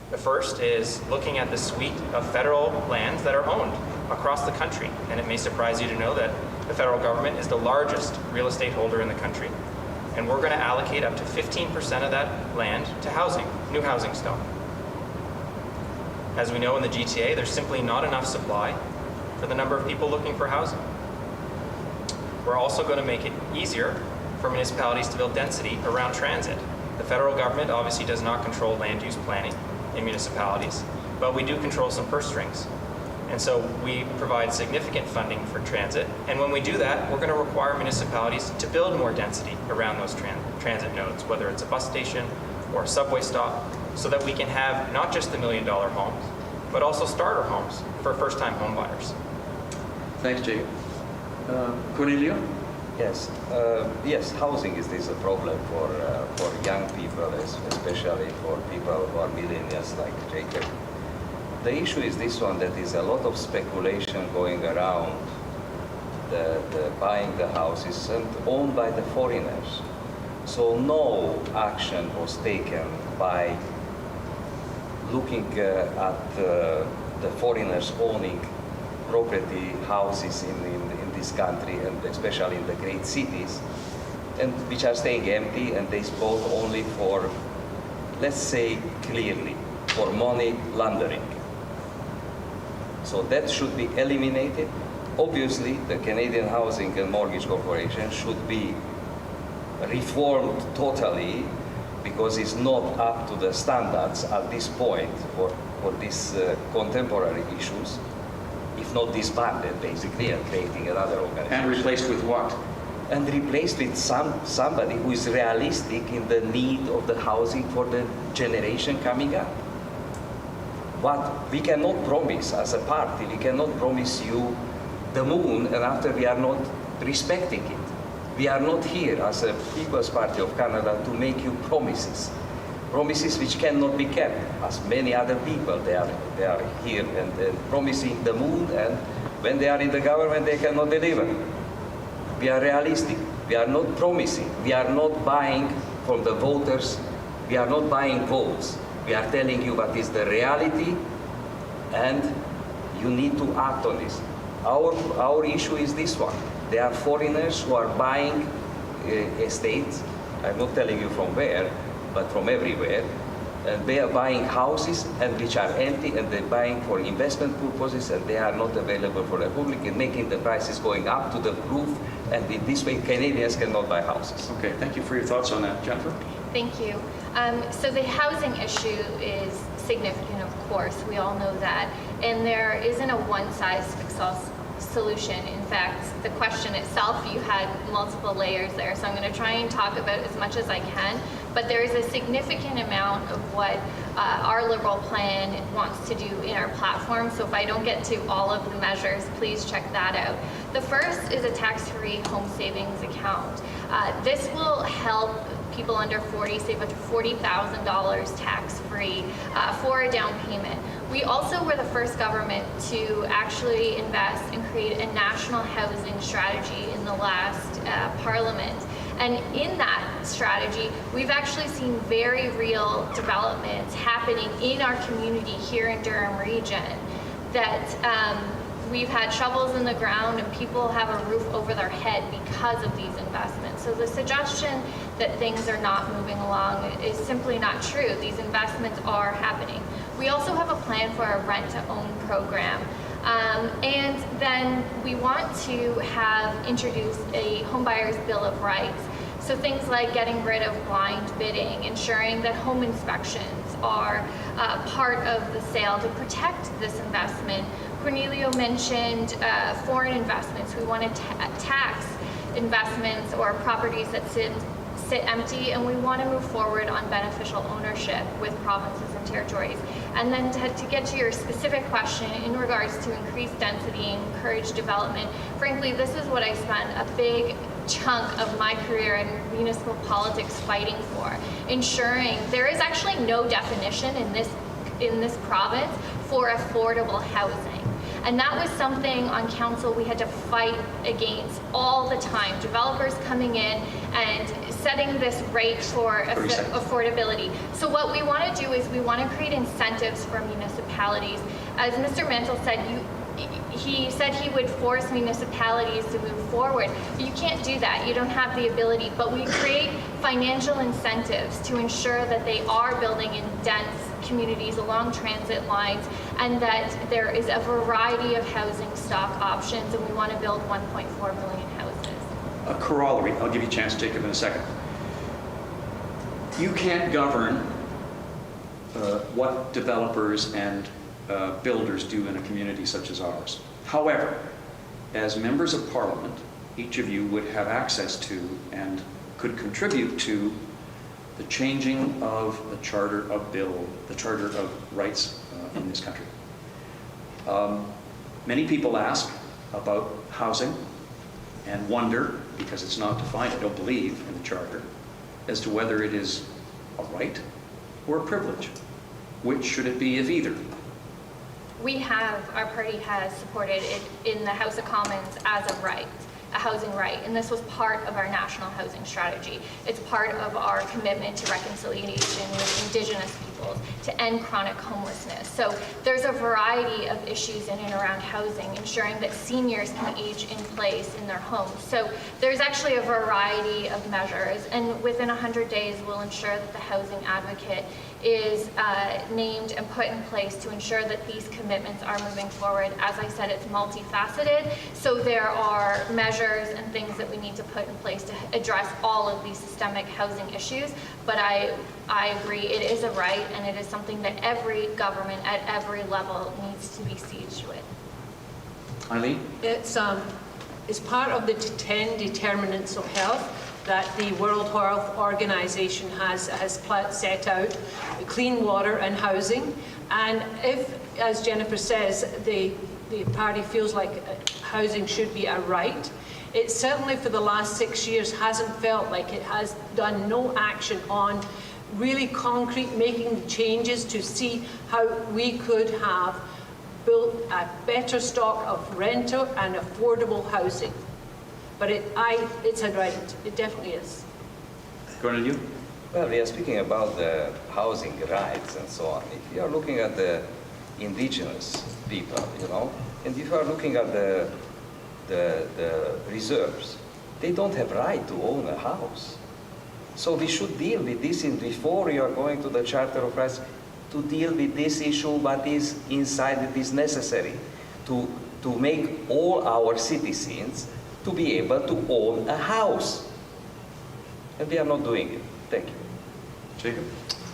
The first is looking at the suite of federal lands that are owned across the country. And it may surprise you to know that the federal government is the largest real estate holder in the country. And we're going to allocate up to 15% of that land to housing, new housing stock. As we know in the GTA, there's simply not enough supply for the number of people looking for housing. We're also going to make it easier for municipalities to build density around transit. The federal government obviously does not control land use planning in municipalities, but we do control some purse strings. And so we provide significant funding for transit. And when we do that, we're going to require municipalities to build more density around those transit nodes, whether it's a bus station or a subway stop, so that we can have not just the $1 million homes, but also starter homes for first-time home buyers. Thanks, Jay. Cornelio? Yes, housing is a problem for young people, especially for people who are millennials like Jacob. The issue is this one, that is a lot of speculation going around the buying the houses and owned by the foreigners. So no action was taken by looking at the foreigners owning property houses in this country, and especially in the great cities, and which are staying empty, and they spoke only for, let's say clearly, for money laundering. So that should be eliminated. Obviously, the Canadian Housing and Mortgage Corporation should be reformed totally, because it's not up to the standards at this point for these contemporary issues, if not disbanded basically, and creating another organization. And replaced with what? And replaced with somebody who is realistic in the need of the housing for the generation coming up. What we cannot promise as a party, we cannot promise you the moon, and after we are not respecting it. We are not here as a People's Party of Canada to make you promises which cannot be kept. As many other people, they are here and promising the moon, and when they are in the government, they cannot deliver. We are realistic. We are not promising. We are not buying from the voters. We are not buying votes. We are telling you what is the reality, and you need to act on this. Our issue is this one. There are foreigners who are buying estates. I'm not telling you from where, but from everywhere. And they are buying houses and which are empty, and they're buying for investment purposes, and they are not available for the public, and making the prices going up to the roof. And in this way, Canadians cannot buy houses. Okay, thank you for your thoughts on that. Jennifer? Thank you. So the housing issue is significant, of course. We all know that. And there isn't a one-size-fits-all solution. In fact, the question itself, you had multiple layers there. So I'm going to try and talk about as much as I can. But there is a significant amount of what our Liberal plan wants to do in our platform. So if I don't get to all of the measures, please check that out. The first is a tax-free home savings account. This will help people under 40 save up to $40,000 tax-free for a down payment. We also were the first government to actually invest and create a national housing strategy in the last parliament. And in that strategy, we've actually seen very real developments happening in our community here in Durham region, that we've had shovels in the ground and people have a roof over their head because of these investments. So the suggestion that things are not moving along is simply not true. These investments are happening. We also have a plan for a rent-to-own program. And then we want to have introduced a homebuyer's bill of rights. So things like getting rid of blind bidding, ensuring that home inspections are part of the sale to protect this investment. Cornelio mentioned foreign investments. We want to tax investments or properties that sit sit empty, and we want to move forward on beneficial ownership with provinces and territories. And then to get to your specific question in regards to increased density and encourage development, frankly, this is what I spent a big chunk of my career in municipal politics fighting for, ensuring there is actually no definition in this province for affordable housing. And that was something on council we had to fight against all the time. Developers coming in and setting this rate for affordability. So what we want to do is we want to create incentives for municipalities. As Mr. Mantle said, he said he would force municipalities to move forward. But you can't do that. You don't have the ability. But we create financial incentives to ensure that they are building in dense communities along transit lines, and that there is a variety of housing stock options, and we want to build 1.4 million houses. A corollary, I'll give you a chance, Jacob, in a second. You can't govern what developers and builders do in a community such as ours. However, as members of Parliament, each of you would have access to and could contribute to the changing of the Charter of Rights in this country. Many people ask about housing and wonder, because it's not defined, I don't believe, in the Charter, as to whether it is a right or a privilege. Which should it be, if either? Our party has supported it in the House of Commons as a right, a housing right, and this was part of our national housing strategy. It's part of our commitment to reconciliation with Indigenous peoples, to end chronic homelessness. So there's a variety of issues in and around housing, ensuring that seniors can age in place in their homes. So there's actually a variety of measures, and within 100 days we'll ensure that the housing advocate is named and put in place to ensure that these commitments are moving forward. As I said, it's multifaceted, so there are measures and things that we need to put in place to address all of these systemic housing issues. But I agree, it is a right, and it is something that every government at every level needs to be sieged with. Eileen? It's part of the 10 determinants of health that the World Health Organization has set out: clean water and housing. And if, as Jennifer says, the party feels like housing should be a right, it certainly for the last 6 years hasn't felt like it has done no action on really concrete, making the changes to see how we could have built a better stock of rental and affordable housing. But it's a right. It definitely is. Going on you? Well, we are speaking about the housing rights and so on. If you are looking at the indigenous people, and if you are looking at the reserves, they don't have right to own a house. So we should deal with this before you are going to the Charter of Rights, to deal with this issue, what is inside it is necessary to make all our citizens to be able to own a house. And we are not doing it. Thank you. Jacob?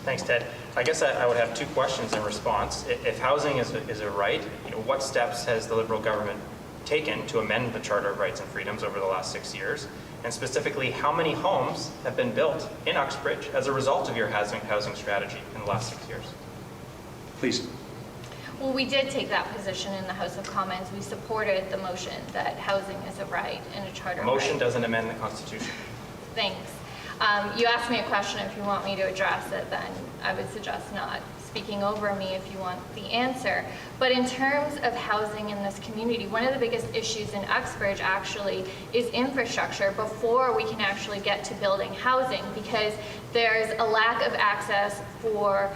Thanks, Ted. I guess I would have 2 questions in response. If housing is a right, what steps has the Liberal government taken to amend the Charter of Rights and Freedoms over the last 6 years? And specifically, how many homes have been built in Uxbridge as a result of your housing strategy in the last 6 years? Please. Well, we did take that position in the House of Commons. We supported the motion that housing is a right in a charter. Motion doesn't amend the Constitution. Thanks. You asked me a question. If you want me to address it, then I would suggest not speaking over me if you want the answer. But in terms of housing in this community, one of the biggest issues in Uxbridge actually is infrastructure before we can actually get to building housing, because there's a lack of access for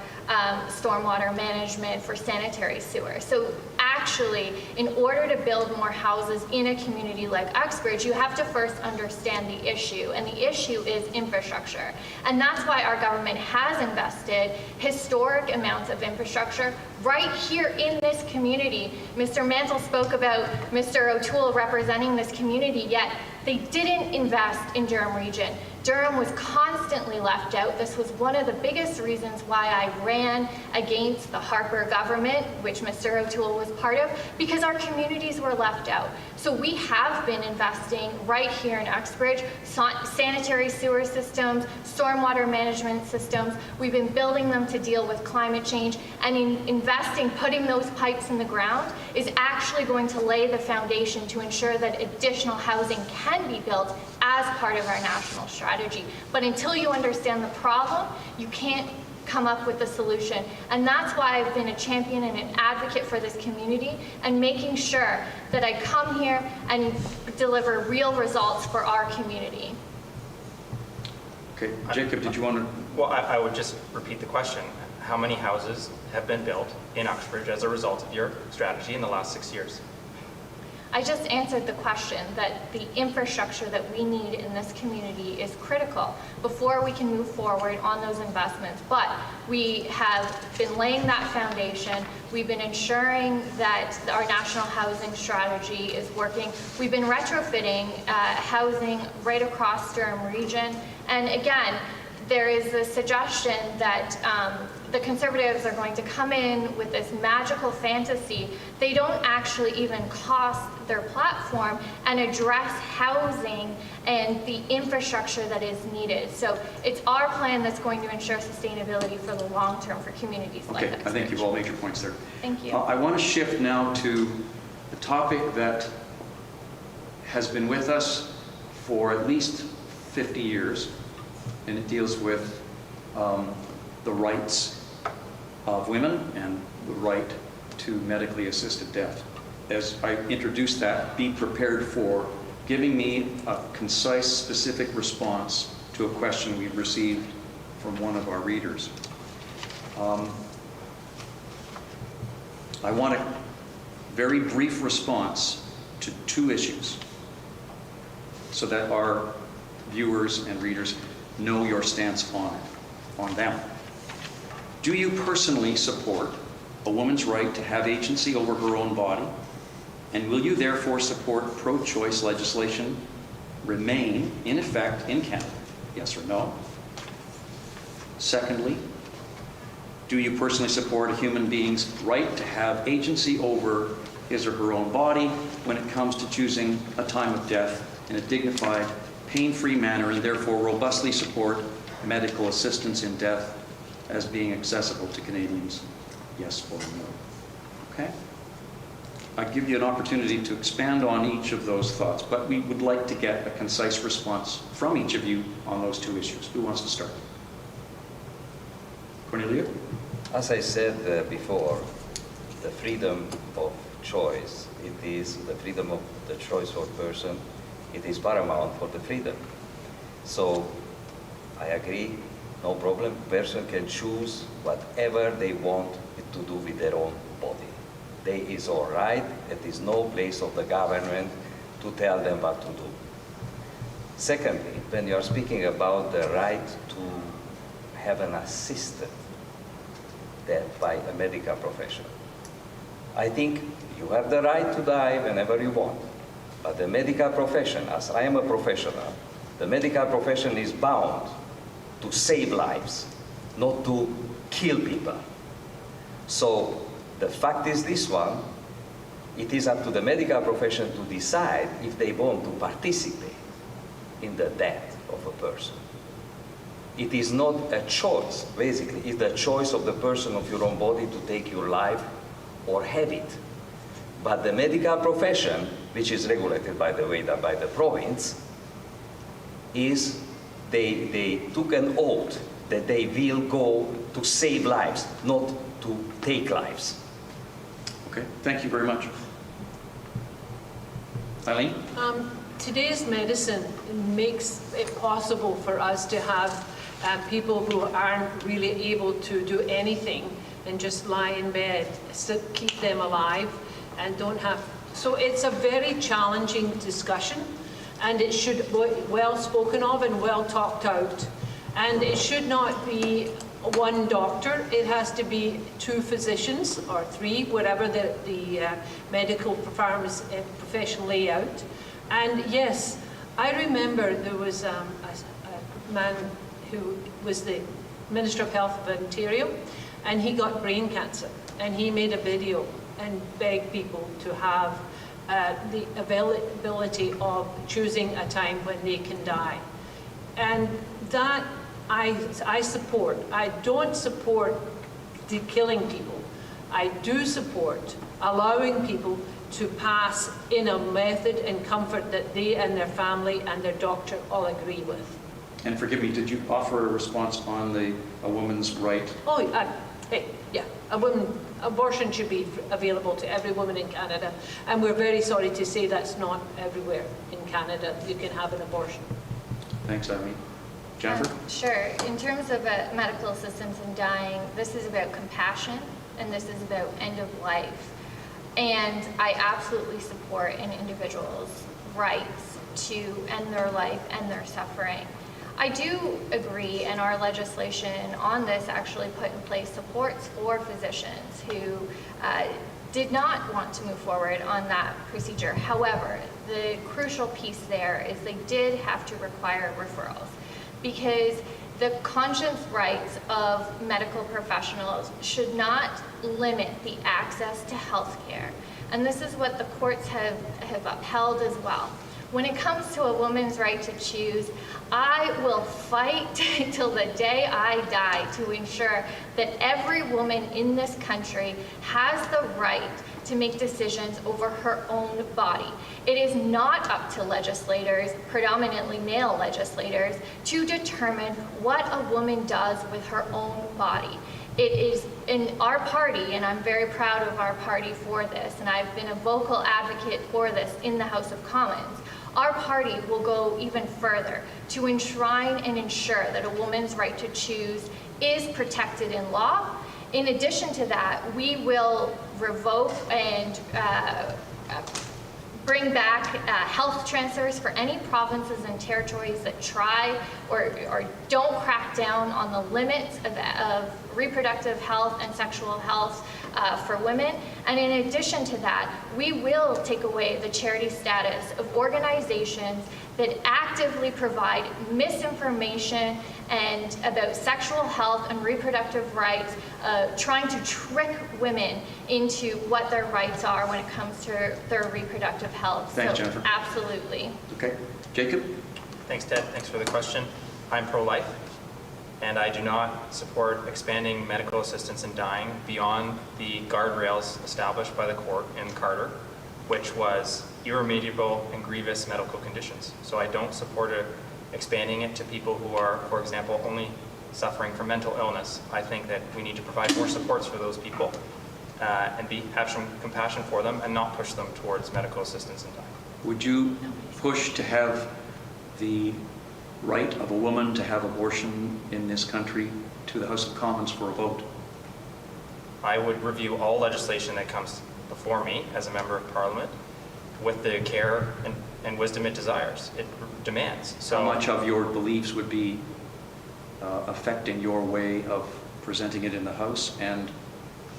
stormwater management, for sanitary sewer. So actually, in order to build more houses in a community like Uxbridge, you have to first understand the issue, and the issue is infrastructure. And that's why our government has invested historic amounts of infrastructure right here in this community. Mr. Mantle spoke about Mr. O'Toole representing this community, yet they didn't invest in Durham Region. Durham was constantly left out. This was one of the biggest reasons why I ran against the Harper government, which Mr. O'Toole was part of, because our communities were left out. So we have been investing right here in Uxbridge, sanitary sewer systems, stormwater management systems. We've been building them to deal with climate change, and in investing, putting those pipes in the ground is actually going to lay the foundation to ensure that additional housing can be built as part of our national strategy. But until you understand the problem, you can't come up with the solution. And that's why I've been a champion and an advocate for this community, and making sure that I come here and deliver real results for our community. Okay, Jacob, did you want to? Well, I would just repeat the question. How many houses have been built in Uxbridge as a result of your strategy in the last 6 years? I just answered the question that the infrastructure that we need in this community is critical before we can move forward on those investments. But we have been laying that foundation. We've been ensuring that our national housing strategy is working. We've been retrofitting housing right across Durham region. And again, there is a suggestion that the Conservatives are going to come in with this magical fantasy. They don't actually even cost their platform and address housing and the infrastructure that is needed. So it's our plan that's going to ensure sustainability for the long term for communities like Okay, Uxbridge. I think you've all made your points there. Thank you. I want to shift now to a topic that has been with us for at least 50 years, and it deals with the rights of women and the right to medically assisted death. As I introduce that, be prepared for giving me a concise, specific response to a question we've received from one of our readers. I want a very brief response to 2 issues so that our viewers and readers know your stance on them. Do you personally support a woman's right to have agency over her own body? And will you therefore support pro-choice legislation remain in effect in Canada? Yes or no? Secondly, do you personally support a human being's right to have agency over his or her own body when it comes to choosing a time of death in a dignified, pain-free manner, and therefore robustly support medical assistance in death as being accessible to Canadians? Yes or no? Okay? I give you an opportunity to expand on each of those thoughts, but we would like to get a concise response from each of you on those 2 issues. Who wants to start? Cornelia? As I said before, the freedom of choice, it is the freedom of the choice for a person, it is paramount for the freedom. So I agree, no problem. Person can choose whatever they want to do with their own body. They is all right. It is no place of the government to tell them what to do. Secondly, when you are speaking about the right to have an assisted death by a medical professional, I think you have the right to die whenever you want. But the medical profession, as I am a professional, the medical profession is bound to save lives, not to kill people. So the fact is this one, it is up to the medical profession to decide if they want to participate in the death of a person. It is not a choice, basically. It's the choice of the person of your own body to take your life or have it. But the medical profession, which is regulated, by the way, by the province, is they took an oath that they will go to save lives, not to take lives. Okay, thank you very much. Eileen? Today's medicine makes it possible for us to have people who aren't really able to do anything and just lie in bed, keep them alive and don't have. So it's a very challenging discussion, and it should be well spoken of and well talked out. And it should not be one doctor. It has to be 2 physicians or 3, whatever the medical profession lay out. And yes, I remember there was a man who was the Minister of Health of Ontario, and he got brain cancer. And he made a video and begged people to have the availability of choosing a time when they can die. And that I support. I don't support killing people. I do support allowing people to pass in a method and comfort that they and their family and their doctor all agree with. And forgive me, did you offer a response on a woman's right? Oh, yeah, abortion should be available to every woman in Canada, and we're very sorry to say that's not everywhere in Canada. You can have an abortion. Thanks, Irene. Jennifer? Sure. In terms of medical assistance in dying, this is about compassion, and this is about end of life. And I absolutely support an individual's rights to end their life and their suffering. I do agree, and our legislation on this actually put in place supports for physicians who did not want to move forward on that procedure. However, the crucial piece there is they did have to require referrals, because the conscience rights of medical professionals should not limit the access to health care. And this is what the courts have upheld as well. When it comes to a woman's right to choose, I will fight till the day I die to ensure that every woman in this country has the right to make decisions over her own body. It is not up to legislators, predominantly male legislators, to determine what a woman does with her own body. It is in our party, and I'm very proud of our party for this, and I've been a vocal advocate for this in the House of Commons. Our party will go even further to enshrine and ensure that a woman's right to choose is protected in law. In addition to that, we will revoke and bring back health transfers for any provinces and territories that try or don't crack down on the limits of reproductive health and sexual health for women. And in addition to that, we will take away the charity status of organizations that actively provide misinformation and about sexual health and reproductive rights, trying to trick women into what their rights are when it comes to their reproductive health. Thanks, so, Jennifer. Absolutely. Okay. Jacob? Thanks, Ted. Thanks for the question. I'm pro-life, and I do not support expanding medical assistance in dying beyond the guardrails established by the court in Carter, which was irremediable and grievous medical conditions. So I don't support expanding it to people who are, for example, only suffering from mental illness. I think that we need to provide more supports for those people and have some compassion for them and not push them towards medical assistance in dying. Would you push to have the right of a woman to have abortion in this country to the House of Commons for a vote? I would review all legislation that comes before me as a member of Parliament with the care and wisdom it desires, it demands. So how much of your beliefs would be affecting your way of presenting it in the House and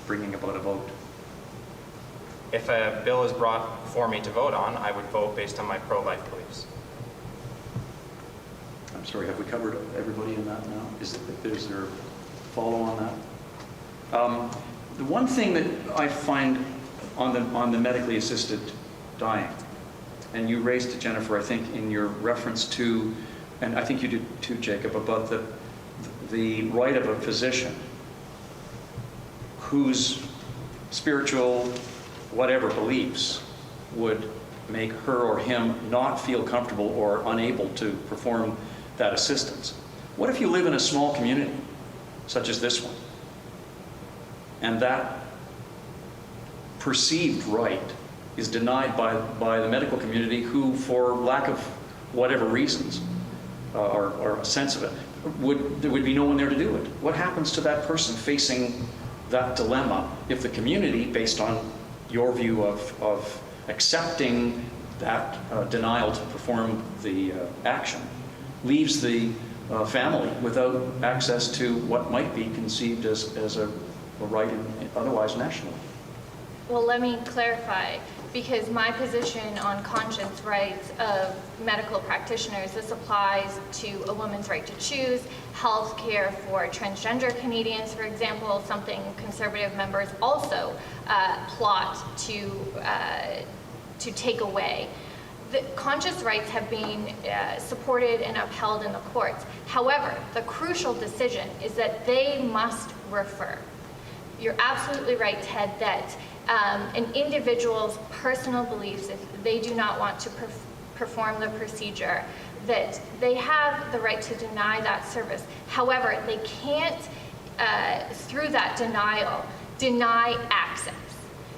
bringing about a vote? if a bill is brought before me to vote on, I would vote based on my pro-life beliefs. I'm sorry, have we covered everybody in that now? Is there a follow on that? The one thing that I find on the medically assisted dying, and you raised it, Jennifer, I think in your reference to, and I think you did too, Jacob, about the right of a physician whose spiritual whatever beliefs would make her or him not feel comfortable or unable to perform that assistance. What if you live in a small community, such as this one, and that perceived right is denied by the medical community who, for lack of whatever reasons, or a sense of it, there would be no one there to do it? What happens to that person facing that dilemma if the community, based on your view of accepting that denial to perform the action, leaves the family without access to what might be conceived as a right otherwise national? Well, let me clarify, because my position on conscience rights of medical practitioners, this applies to a woman's right to choose, health care for transgender Canadians, for example, something conservative members also plot to take away. The conscience rights have been supported and upheld in the courts. However, the crucial decision is that they must refer. You're absolutely right, Ted, that an individual's personal beliefs, if they do not want to perform the procedure, that they have the right to deny that service. However, they can't, through that denial, deny access.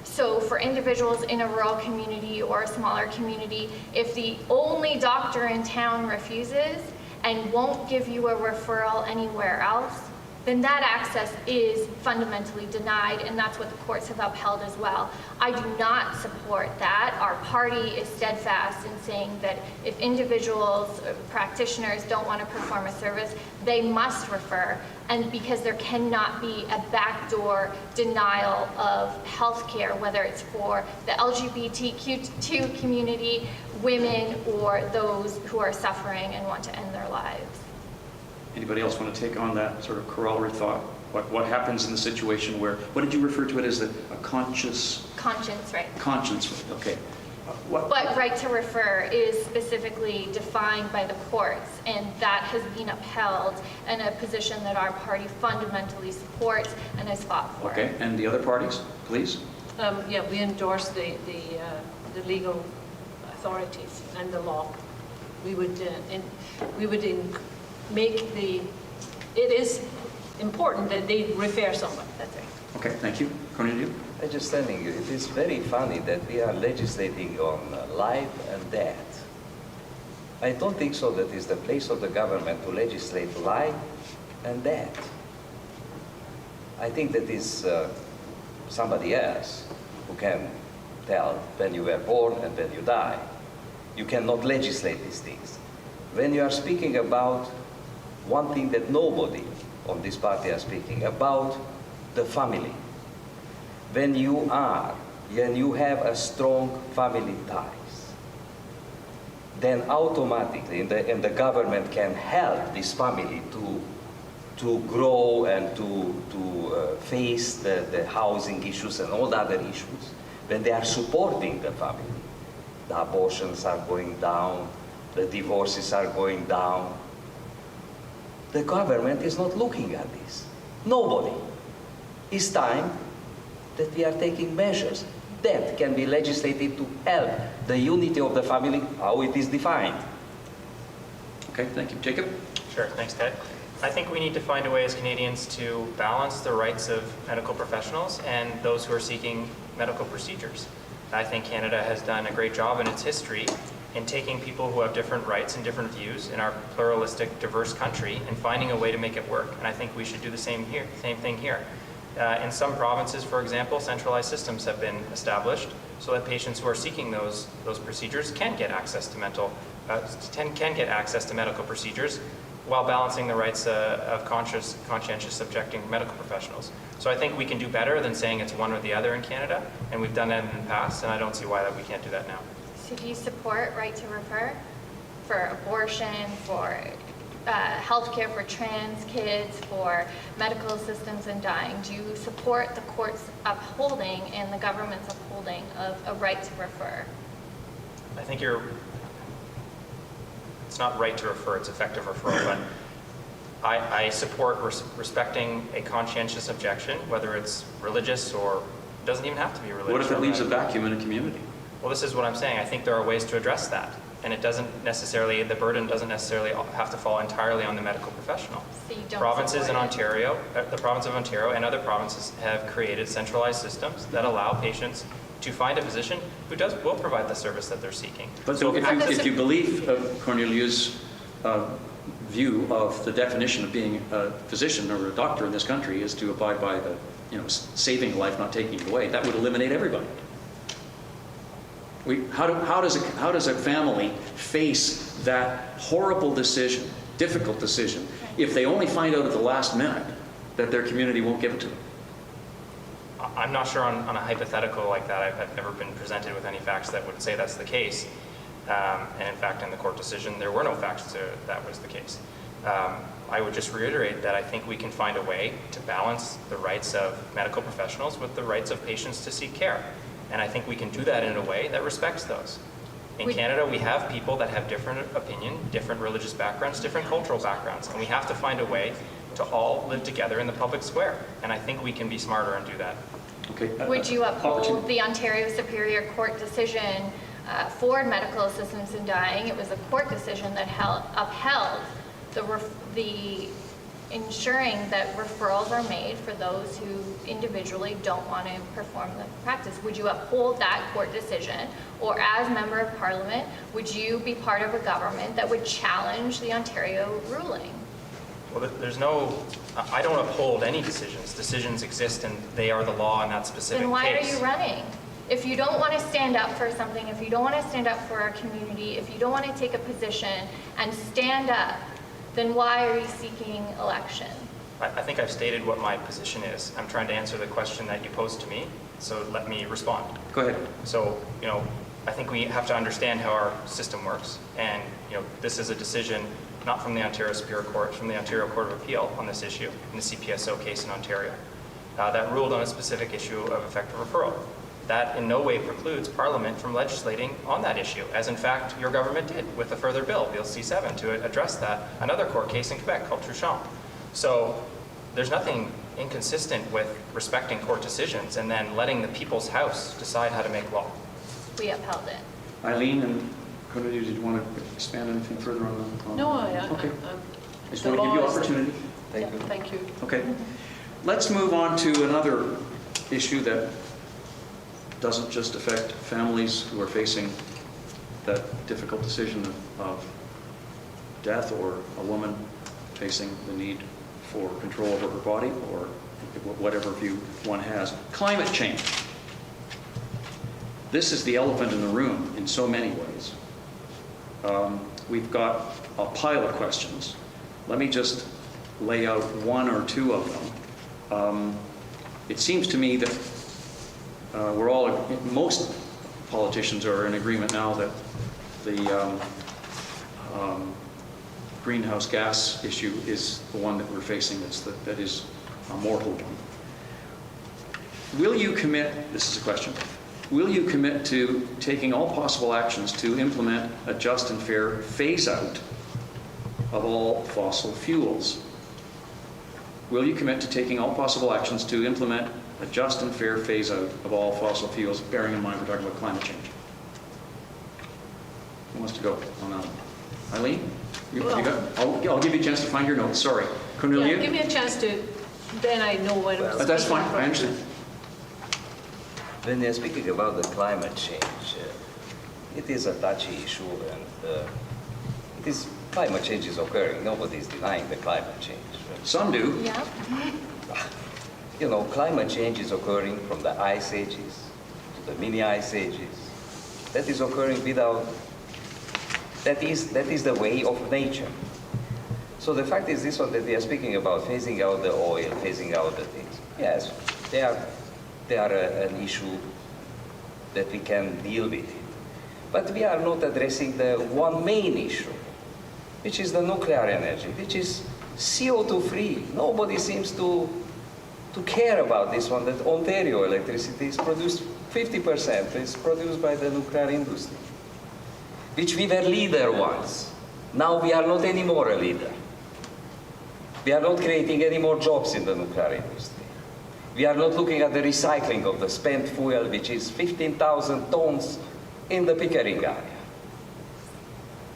So for individuals in a rural community or a smaller community, if the only doctor in town refuses and won't give you a referral anywhere else, then that access is fundamentally denied, and that's what the courts have upheld as well. I do not support that. Our party is steadfast in saying that if individuals, practitioners don't want to perform a service, they must refer, and because there cannot be a backdoor denial of health care, whether it's for the LGBTQ2 community, women, or those who are suffering and want to end their lives. Anybody else want to take on that sort of corollary thought? What happens in the situation where, what did you refer to it as, a conscience right? Conscience right, okay. But right to refer is specifically defined by the courts, and that has been upheld in a position that our party fundamentally supports and has fought for. Okay, and the other parties, please? Yeah, we endorse the legal authorities and the law. We would it is important that they refer someone. That's right. Okay, thank you. Cornelia? I'm just telling you, it is very funny that we are legislating on life and death. I don't think so that is the place of the government to legislate life and death. I think that is somebody else who can tell when you were born and when you die. You cannot legislate these things. When you are speaking about one thing that nobody on this party are speaking about, the family. When you have a strong family ties, then automatically, and the government can help this family to grow and to face the housing issues and all the other issues, when they are supporting the family. The abortions are going down, the divorces are going down. The government is not looking at this. Nobody. It's time that we are taking measures that can be legislated to help the unity of the family, how it is defined. Okay, thank you. Jacob? Sure, thanks, Ted. I think we need to find a way as Canadians to balance the rights of medical professionals and those who are seeking medical procedures. I think Canada has done a great job in its history in taking people who have different rights and different views in our pluralistic, diverse country and finding a way to make it work. And I think we should do the same thing here. In some provinces, for example, centralized systems have been established so that patients who are seeking those procedures can get access to medical procedures while balancing the rights of conscientious subjecting medical professionals. So I think we can do better than saying it's one or the other in Canada, and we've done that in the past, and I don't see why that we can't do that now. So do you support right to refer for abortion, for health care for trans kids, for medical assistance in dying? Do you support the court's upholding and the government's upholding of a right to refer? I think it's not right to refer, it's effective referral, but I support respecting a conscientious objection, whether it's religious or it doesn't even have to be religious. What if it leaves a vacuum in a community? Well, this is what I'm saying. I think there are ways to address that. And the burden doesn't necessarily have to fall entirely on the medical professional. So you don't Provinces in support it? Ontario, the province of Ontario and other provinces have created centralized systems that allow patients to find a physician who will provide the service that they're seeking. But so if you believe Cornelia's view of the definition of being a physician or a doctor in this country is to abide by the, saving a life, not taking it away, that would eliminate everybody. How does a family face that horrible decision, difficult decision, if they only find out at the last minute that their community won't give it to them? I'm not sure on a hypothetical like that. I've never been presented with any facts that would say that's the case. And in fact, in the court decision, there were no facts to that was the case. I would just reiterate that I think we can find a way to balance the rights of medical professionals with the rights of patients to seek care. And I think we can do that in a way that respects those. In Canada, we have people that have different opinion, different religious backgrounds, different cultural backgrounds, and we have to find a way to all live together in the public square. And I think we can be smarter and do that. Okay. Would you uphold the Ontario Superior Court decision for medical assistance in dying? It was a court decision that upheld the ensuring that referrals are made for those who individually don't want to perform the practice. Would you uphold that court decision? Or as Member of Parliament, would you be part of a government that would challenge the Ontario ruling? Well, I don't uphold any decisions. Decisions exist and they are the law in that specific case. Then why are you running? If you don't want to stand up for something, if you don't want to stand up for our community, if you don't want to take a position and stand up, then why are you seeking election? I think I've stated what my position is. I'm trying to answer the question that you posed to me, so let me respond. Go ahead. So, I think we have to understand how our system works. And, this is a decision not from the Ontario Superior Court, from the Ontario Court of Appeal on this issue, in the CPSO case in Ontario, that ruled on a specific issue of effective referral. That in no way precludes Parliament from legislating on that issue, as in fact your government did with a further bill, Bill C7, to address that, another court case in Quebec called Truchon. So there's nothing inconsistent with respecting court decisions and then letting the people's house decide how to make law. We upheld it. Eileen and Cornelia, did you want to expand anything further on that? No, Okay. I just the want to give you law is- opportunity. Thank you. Okay. Let's move on to another issue that doesn't just affect families who are facing that difficult decision of death, or a woman facing the need for control over her body, or whatever view one has. Climate change. This is the elephant in the room in so many ways. We've got a pile of questions. Let me just lay out one or two of them. It seems to me that most politicians are in agreement now that the greenhouse gas issue is the one that we're facing that is a mortal one. Will you commit, this is a question, will you commit to taking all possible actions to implement a just and fair phase-out of all fossil fuels? Will you commit to taking all possible actions to implement a just and fair phase-out of all fossil fuels, bearing in mind we're talking about climate change? Who wants to go on that one? Eileen? I'll give you a chance to find your notes. Sorry. Cornelia? Yeah, give me a chance to, then I know what I'm That's fine. speaking I understand. When you're speaking about the climate change, it is a touchy issue, and climate change is occurring. Nobody is denying the climate change. Some do. Yeah. Climate change is occurring from the ice ages to the mini ice ages. That is occurring without. That is the way of nature. So the fact is this one that we are speaking about, phasing out the oil, phasing out the things. Yes, they are an issue that we can deal with it. But we are not addressing the one main issue, which is the nuclear energy, which is CO2 free. Nobody seems to care about this one, that Ontario electricity is produced, 50% is produced by the nuclear industry, which we were leader once. Now we are not anymore a leader. We are not creating any more jobs in the nuclear industry. We are not looking at the recycling of the spent fuel, which is 15,000 tons in the Pickering area.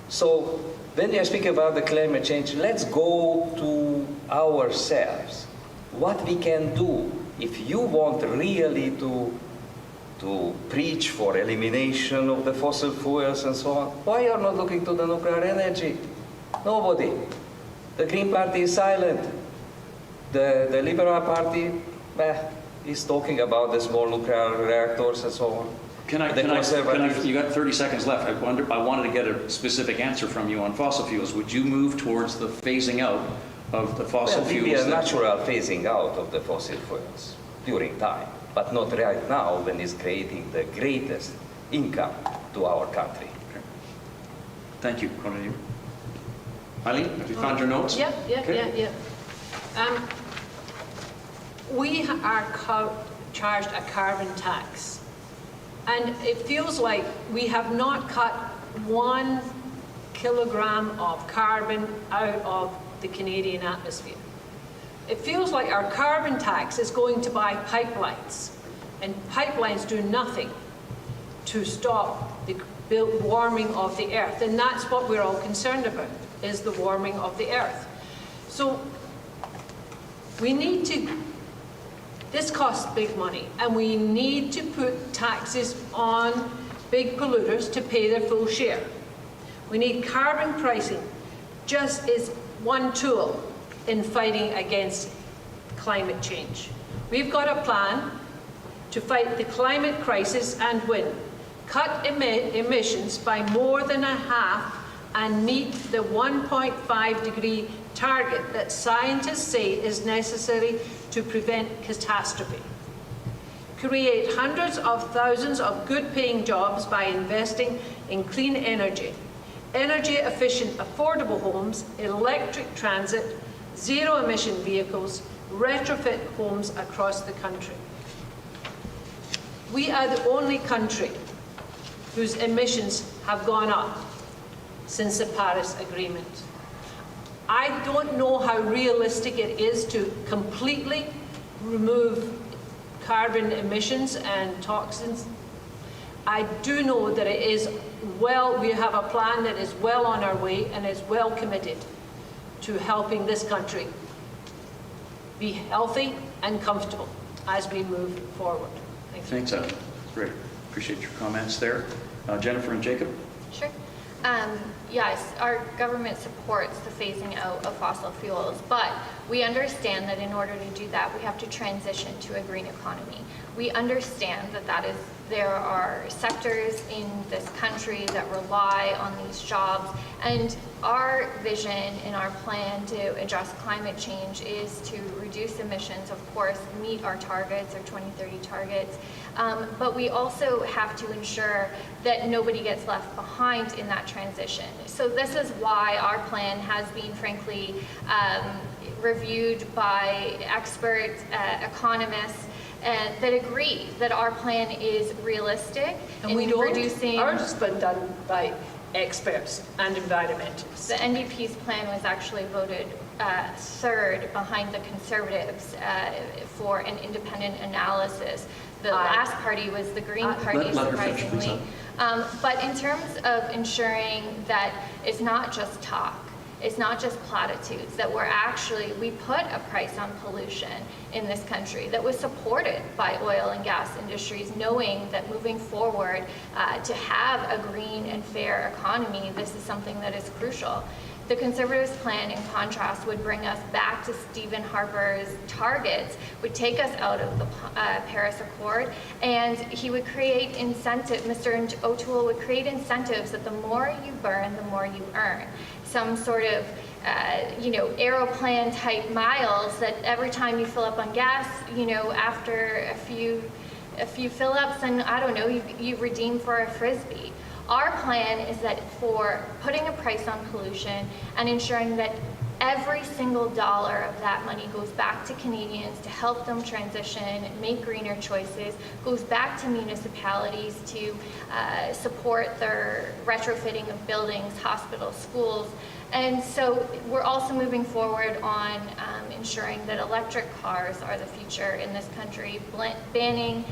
So when we speak about the climate change, let's go to ourselves. What we can do if you want really to preach for elimination of the fossil fuels and so on. Why are you not looking to the nuclear energy? Nobody. The Green Party is silent. The Liberal Party is talking about the small nuclear reactors and so on. You got 30 seconds left. I wanted to get a specific answer from you on fossil fuels. Would you move towards the phasing out of the fossil fuels? It will be a natural phasing out of the fossil fuels during time. but not right now when it's creating the greatest income to our country. Thank you, Cornelia. Eileen, have you found your notes? Yep. Okay. We are charged a carbon tax, and it feels like we have not cut 1 kilogram of carbon out of the Canadian atmosphere. It feels like our carbon tax is going to buy pipelines, and pipelines do nothing to stop the warming of the earth, and that's what we're all concerned about, is the warming of the earth. So we need to, this costs big money, and we need to put taxes on big polluters to pay their full share. We need carbon pricing just as one tool in fighting against climate change. We've got a plan to fight the climate crisis and win. Cut emissions by more than a half and meet the 1.5 degree target that scientists say is necessary to prevent catastrophe. Create hundreds of thousands of good-paying jobs by investing in clean energy, energy-efficient, affordable homes, electric transit, zero-emission vehicles, retrofit homes across the country. We are the only country whose emissions have gone up since the Paris Agreement. I don't know how realistic it is to completely remove carbon emissions and toxins. I do know that it is we have a plan that is well on our way and is well committed to helping this country be healthy and comfortable as we move forward. Thank you. Thanks, Eileen. Great. Appreciate your comments there. Jennifer and Jacob? Sure. Yes, our government supports the phasing out of fossil fuels, but we understand that in order to do that, we have to transition to a green economy. We understand that there are sectors in this country that rely on these jobs, and our vision in our plan to address climate change is to reduce emissions, of course, meet our targets, our 2030 targets, but we also have to ensure that nobody gets left behind in that transition. So this is why our plan has been, frankly, reviewed by expert economists that agree that our plan is realistic And in we don't, reducing. ours has been done by experts and environmentalists. The NDP's plan was actually voted third behind the Conservatives for an independent analysis. The last party was the Green Party, let her finish, surprisingly. please. But in terms of ensuring that it's not just talk, it's not just platitudes, that we put a price on pollution in this country that was supported by oil and gas industries, knowing that moving forward to have a green and fair economy, this is something that is crucial. The Conservatives' plan, in contrast, would bring us back to Stephen Harper's targets, would take us out of the Paris Accord, and he would create Mr. O'Toole would create incentives that the more you burn, the more you earn. Some sort of, aeroplan type miles that every time you fill up on gas, after a few fill-ups, and I don't know, you redeem for a Frisbee. Our plan is that for putting a price on pollution and ensuring that every single dollar of that money goes back to Canadians to help them transition, make greener choices, goes back to municipalities to support their retrofitting of buildings, hospitals, schools. And so we're also moving forward on ensuring that electric cars are the future in this country, banning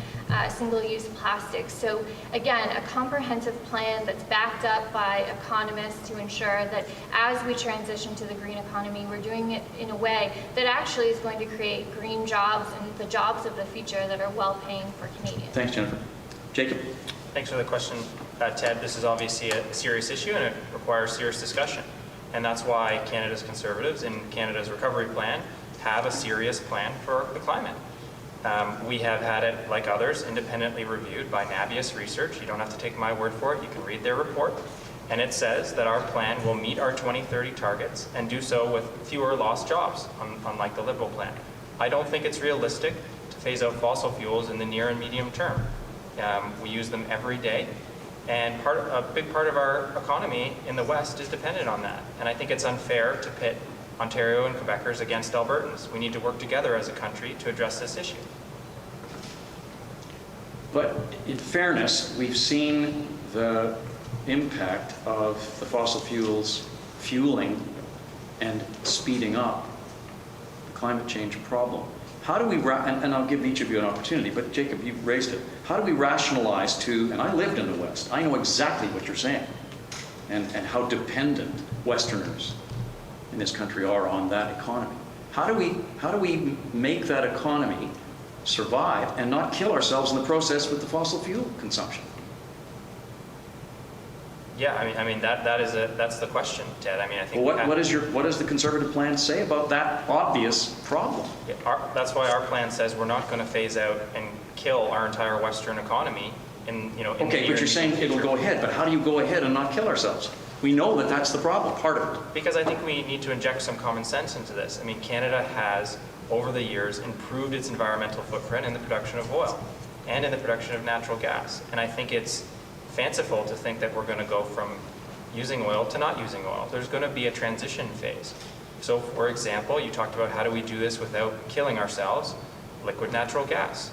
single-use plastics. So again, a comprehensive plan that's backed up by economists to ensure that as we transition to the green economy, we're doing it in a way that actually is going to create green jobs and the jobs of the future that are well-paying for Canadians. Thanks, Jennifer. Jacob? Thanks for the question, Ted. This is obviously a serious issue and it requires serious discussion. And that's why Canada's Conservatives in Canada's Recovery Plan have a serious plan for the climate. We have had it, like others, independently reviewed by Navius Research. You don't have to take my word for it. You can read their report. And it says that our plan will meet our 2030 targets and do so with fewer lost jobs, unlike the Liberal plan. I don't think it's realistic to phase out fossil fuels in the near and medium term. We use them every day, and a big part of our economy in the West is dependent on that. And I think it's unfair to pit Ontario and Quebecers against Albertans. We need to work together as a country to address this issue. But in fairness, we've seen the impact of the fossil fuels fueling and speeding up the climate change problem. How do we, and I'll give each of you an opportunity, but Jacob, you raised it. How do we rationalize to, and I lived in the West, I know exactly what you're saying, and how dependent Westerners in this country are on that economy. How do we make that economy survive and not kill ourselves in the process with the fossil fuel consumption? Yeah, I mean that's the question, Ted. I mean, I think. Well, what does the Conservative plan say about that obvious problem? That's why our plan says we're not going to phase out and kill our entire Western economy in Okay, but you're saying it'll go ahead, but how do you go ahead and not kill ourselves? We know that that's the problem, part of it. Because I think we need to inject some common sense into this. I mean, Canada has, over the years, improved its environmental footprint in the production of oil and in the production of natural gas. And I think it's fanciful to think that we're going to go from using oil to not using oil. There's going to be a transition phase. So, for example, you talked about how do we do this without killing ourselves? Liquid natural gas.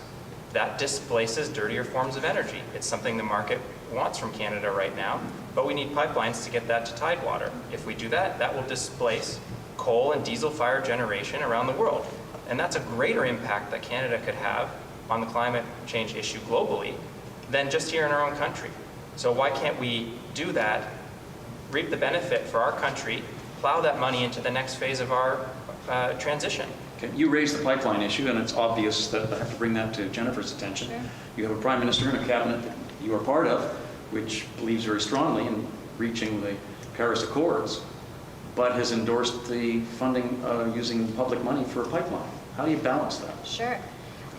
That displaces dirtier forms of energy. It's something the market wants from Canada right now, but we need pipelines to get that to Tidewater. If we do that, that will displace coal and diesel-fired generation around the world. And that's a greater impact that Canada could have on the climate change issue globally than just here in our own country. So why can't we do that, reap the benefit for our country, plow that money into the next phase of our transition? Okay. You raised the pipeline issue, and it's obvious that I have to bring that to Jennifer's attention. Sure. You have a Prime Minister and a cabinet that you are part of, which believes very strongly in reaching the Paris Accords, but has endorsed the funding using public money for a pipeline. How do you balance that? Sure.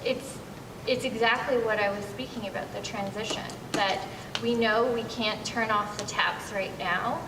It's exactly what I was speaking about, the transition, that we know we can't turn off the taps right now,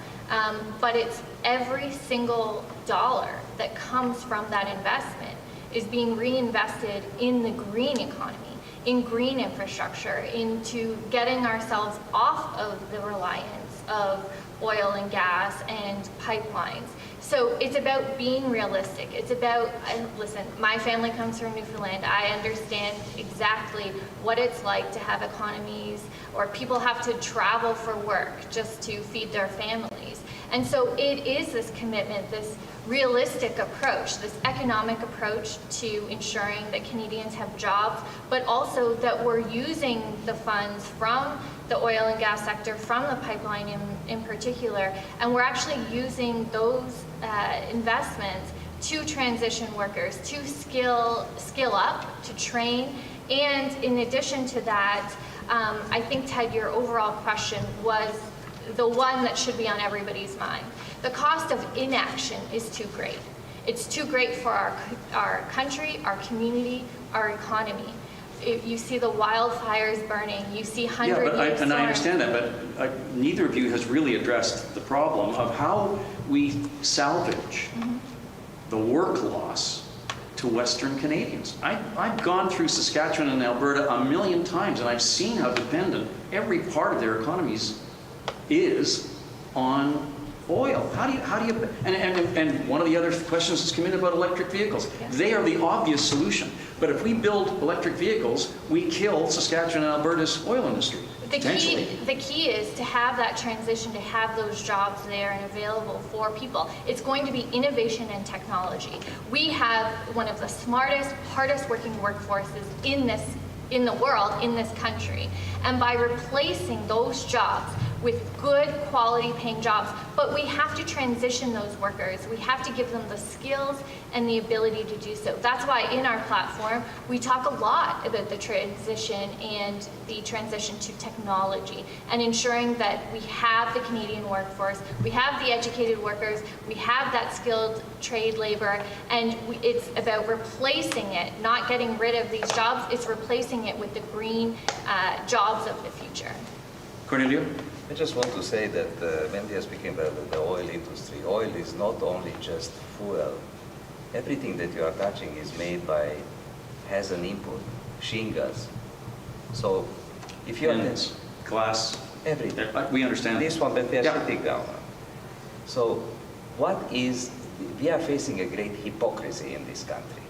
but it's every single dollar that comes from that investment is being reinvested in the green economy, in green infrastructure, into getting ourselves off of the reliance of oil and gas and pipelines. So it's about being realistic. It's about, listen, my family comes from Newfoundland. I understand exactly what it's like to have economies, or people have to travel for work just to feed their families. And so it is this commitment, this realistic approach, this economic approach to ensuring that Canadians have jobs, but also that we're using the funds from the oil and gas sector, from the pipeline in particular, and we're actually using those investments to transition workers, to skill up, to train. And in addition to that, I think, Ted, your overall question was the one that should be on everybody's mind. The cost of inaction is too great. It's too great for our country, our community, our economy. If you see the wildfires burning, you see hundred-year storms. And I understand that, but neither of you has really addressed the problem of how we salvage the work loss to Western Canadians. I've gone through Saskatchewan and Alberta a million times, and I've seen how dependent every part of their economies is on oil. How do you and one of the other questions that's come in about electric vehicles. Yes. They are the obvious solution. But if we build electric vehicles, we kill Saskatchewan and Alberta's oil industry. The key is to have that transition, to have those jobs there and available for people. It's going to be innovation and technology. We have one of the smartest, hardest working workforces in the world, in this country. And by replacing those jobs with good quality paying jobs, but we have to transition those workers. We have to give them the skills and the ability to do so. That's why in our platform, we talk a lot about the transition and the transition to technology and ensuring that we have the Canadian workforce, we have the educated workers, we have that skilled trade labor, and it's about replacing it, not getting rid of these jobs, it's replacing it with the green jobs of the future. Cornelio? I just want to say that when we are speaking about the oil industry, oil is not only just fuel. Everything that you are touching is made by has an input, shingles. So if you Pins, glass, everything. we understand. This one that we are Yeah. sitting down on. So we are facing a great hypocrisy in this country.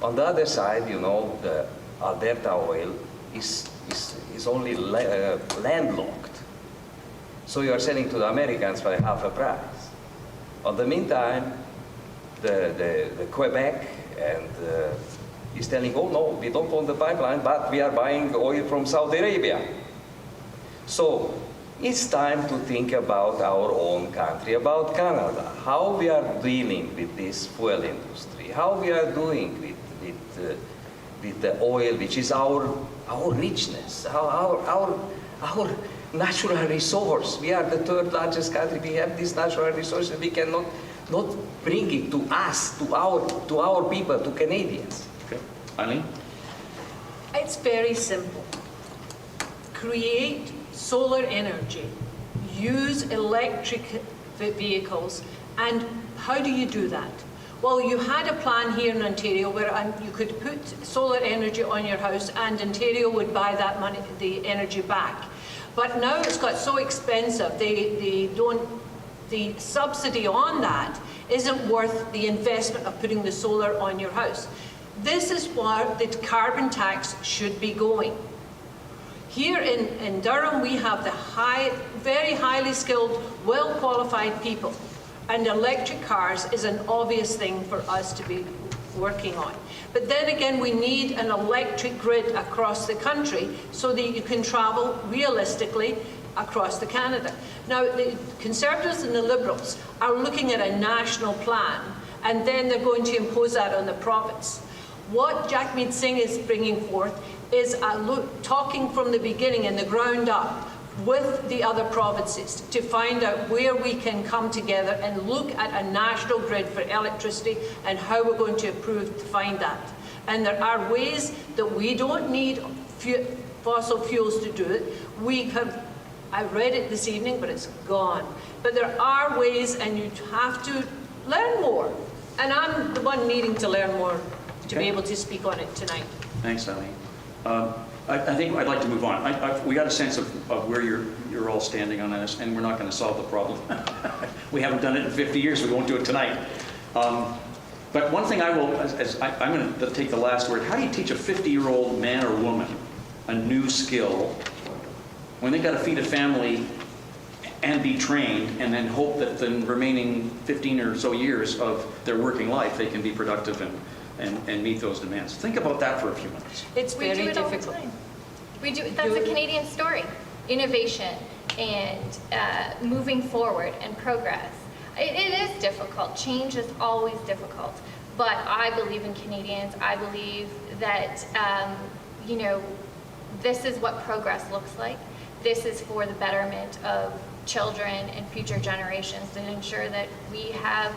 On the other side, you know, the Alberta oil is only landlocked. So you are selling to the Americans for half a price. On the meantime, the Quebec and is telling, oh no, we don't own the pipeline, but we are buying oil from Saudi Arabia. So it's time to think about our own country, about Canada, how we are dealing with this fuel industry, how we are doing with the oil, which is our richness, our natural resource. We are the third largest country. We have this natural resource, and we cannot not bring it to us, to our people, to Canadians. Okay. Eileen? It's very simple. Create solar energy, use electric vehicles, and how do you do that? Well, you had a plan here in Ontario where you could put solar energy on your house and Ontario would buy that money, the energy back. But now it's got so expensive, the subsidy on that isn't worth the investment of putting the solar on your house. This is where the carbon tax should be going. Here in Durham, we have the very highly skilled, well-qualified people. And electric cars is an obvious thing for us to be working on. But then again, we need an electric grid across the country so that you can travel realistically across the Canada. Now, the Conservatives and the Liberals are looking at a national plan, and then they're going to impose that on the province. What Jagmeet Singh is bringing forth is talking from the beginning and the ground up with the other provinces to find out where we can come together and look at a national grid for electricity and how we're going to find that. And there are ways that we don't need fossil fuels to do it. I read it this evening, but it's gone. But there are ways, and you have to learn more. And I'm the one needing to learn more to be able to speak on it tonight. Thanks, Eileen. I think I'd like to move on. We got a sense of where you're all standing on this, and we're not going to solve the problem. We haven't done it in 50 years, so we won't do it tonight. But one thing I'm going to take the last word. How do you teach a 50-year-old man or woman a new skill when they've got to feed a family and be trained, and then hope that the remaining 15 or so years of their working life they can be productive and meet those demands? Think about that for a few minutes. It's very We do it all the difficult. time. That's a Canadian story. Innovation and moving forward and progress. It is difficult. Change is always difficult. But I believe in Canadians. I believe that, this is what progress looks like. This is for the betterment of children and future generations to ensure that we have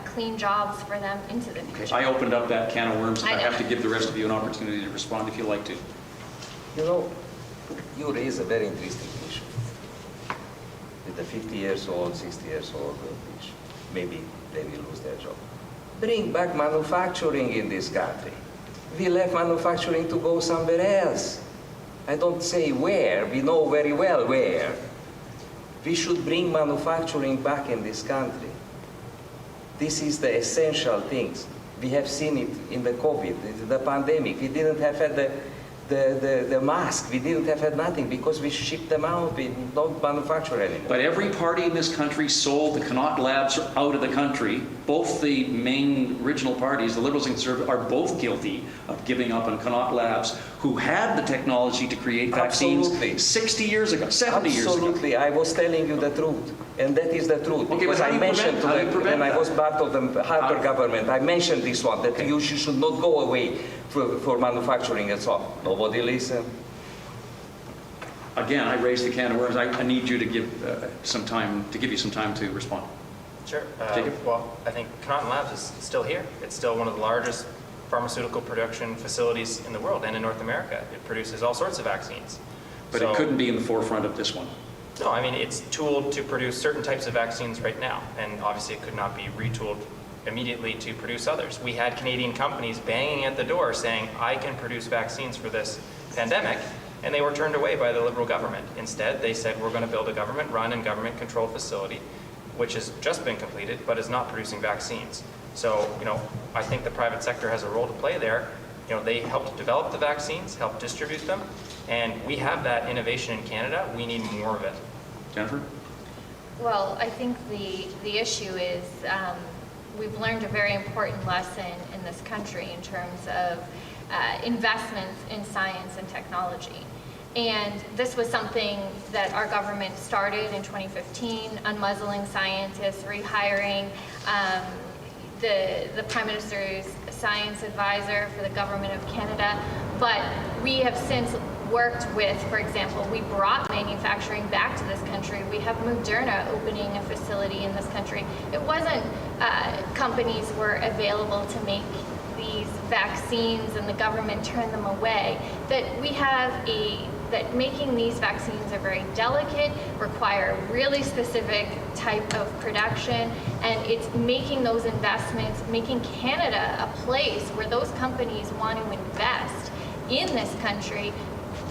clean jobs for them into the future. I opened up that can of worms. I I know. have to give the rest of you an opportunity to respond if you like to. You know, you raise a very interesting issue. With the 50 years old, 60 years old, which maybe they will lose their job. Bring back manufacturing in this country. We left manufacturing to go somewhere else. I don't say where, we know very well where. We should bring manufacturing back in this country. This is the essential things. We have seen it in the COVID, the pandemic. We didn't have had the mask. We didn't have had nothing because we shipped them out. We don't manufacture anymore. But every party in this country sold the Connaught labs out of the country. Both the main original parties, the Liberals and Conservatives, are both guilty of giving up on Connaught labs, who had the technology to create vaccines Absolutely. 60 years ago, 70 years ago. Absolutely, I was telling you the truth, and that is the truth. Okay, because but how do I you mentioned prevent- how do you prevent when I that? was part of the Harper government, I mentioned this one, that you should not go away for manufacturing and so on. Nobody listened. Again, I raised the can of worms. I need you to give give you some time to respond. Sure. Jacob? Well, I think Connaught Labs is still here. It's still one of the largest pharmaceutical production facilities in the world and in North America. It produces all sorts of vaccines. But So- it couldn't be in the forefront of this one. No, I mean, it's tooled to produce certain types of vaccines right now, and obviously it could not be retooled immediately to produce others. We had Canadian companies banging at the door saying, I can produce vaccines for this pandemic, and they were turned away by the Liberal government. Instead, they said, we're going to build a government-run and government-controlled facility, which has just been completed, but is not producing vaccines. So, I think the private sector has a role to play there. They helped develop the vaccines, helped distribute them, and we have that innovation in Canada. We need more of it. Jennifer? Well, I think the issue is we've learned a very important lesson in this country in terms of investments in science and technology. And this was something that our government started in 2015, unmuzzling scientists, rehiring the Prime Minister's science advisor for the Government of Canada. But we have since worked with, for example, we brought manufacturing back to this country. We have Moderna opening a facility in this country. It wasn't companies were available to make these vaccines and the government turned them away. That making these vaccines are very delicate, require really specific type of production, and it's making those investments, making Canada a place where those companies want to invest in this country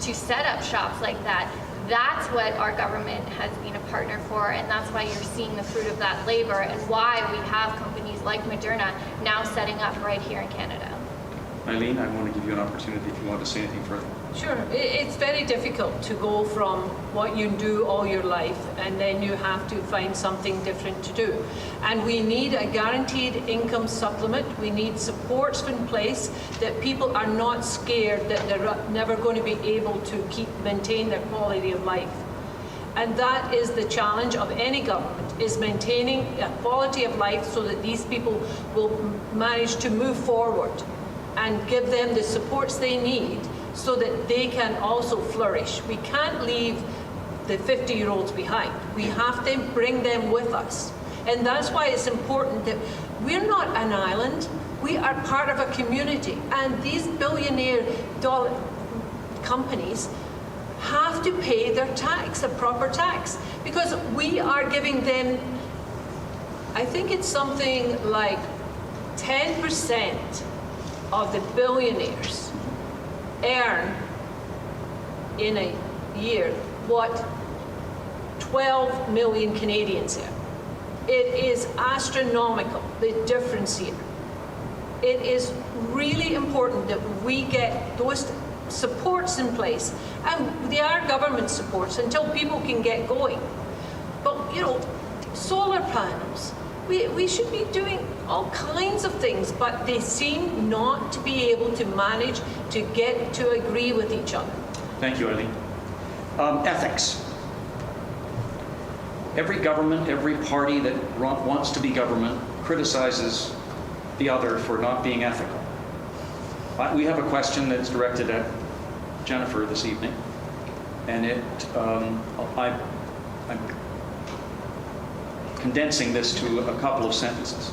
to set up shops like that. That's what our government has been a partner for, and that's why you're seeing the fruit of that labor and why we have companies like Moderna now setting up right here in Canada. Eileen, I want to give you an opportunity if you want to say anything further. Sure. It's very difficult to go from what you do all your life and then you have to find something different to do. And we need a guaranteed income supplement. We need supports in place that people are not scared that they're never going to be able to maintain their quality of life. And that is the challenge of any government, is maintaining a quality of life so that these people will manage to move forward and give them the supports they need so that they can also flourish. We can't leave the 50-year-olds behind. We have to bring them with us. And that's why it's important that we're not an island. We are part of a community. And these billionaire companies have to pay their tax, a proper tax, because we are giving them, I think it's something like 10% of the billionaires earn in a year what 12 million Canadians earn. It is astronomical, the difference here. It is really important that we get those supports in place, and they are government supports until people can get going. But solar panels, we should be doing all kinds of things, but they seem not to be able to manage to get to agree with each other. Thank you, Eileen. Ethics. Every government, every party that wants to be government criticizes the other for not being ethical. We have a question that's directed at Jennifer this evening, and I'm condensing this to a couple of sentences.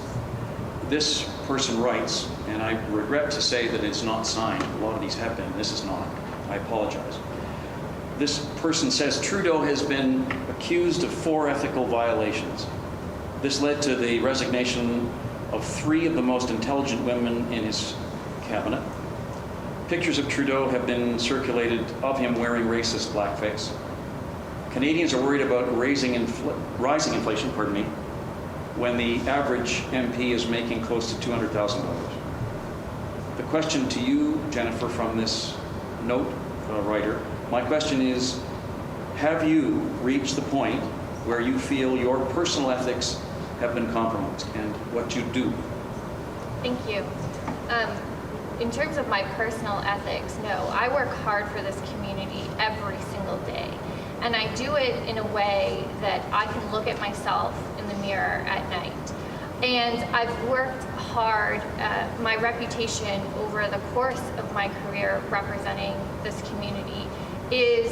This person writes, and I regret to say that it's not signed. A lot of these have been. This is not. I apologize. This person says Trudeau has been accused of 4 ethical violations. This led to the resignation of 3 of the most intelligent women in his cabinet. Pictures of Trudeau have been circulated of him wearing racist blackface. Canadians are worried about rising inflation, when the average MP is making close to $200,000. The question to you, Jennifer, from this note writer, my question is, have you reached the point where you feel your personal ethics have been compromised, and what you do? Thank you. In terms of my personal ethics, no. I work hard for this community every single day. And I do it in a way that I can look at myself in the mirror at night. And I've worked hard. My reputation over the course of my career representing this community is,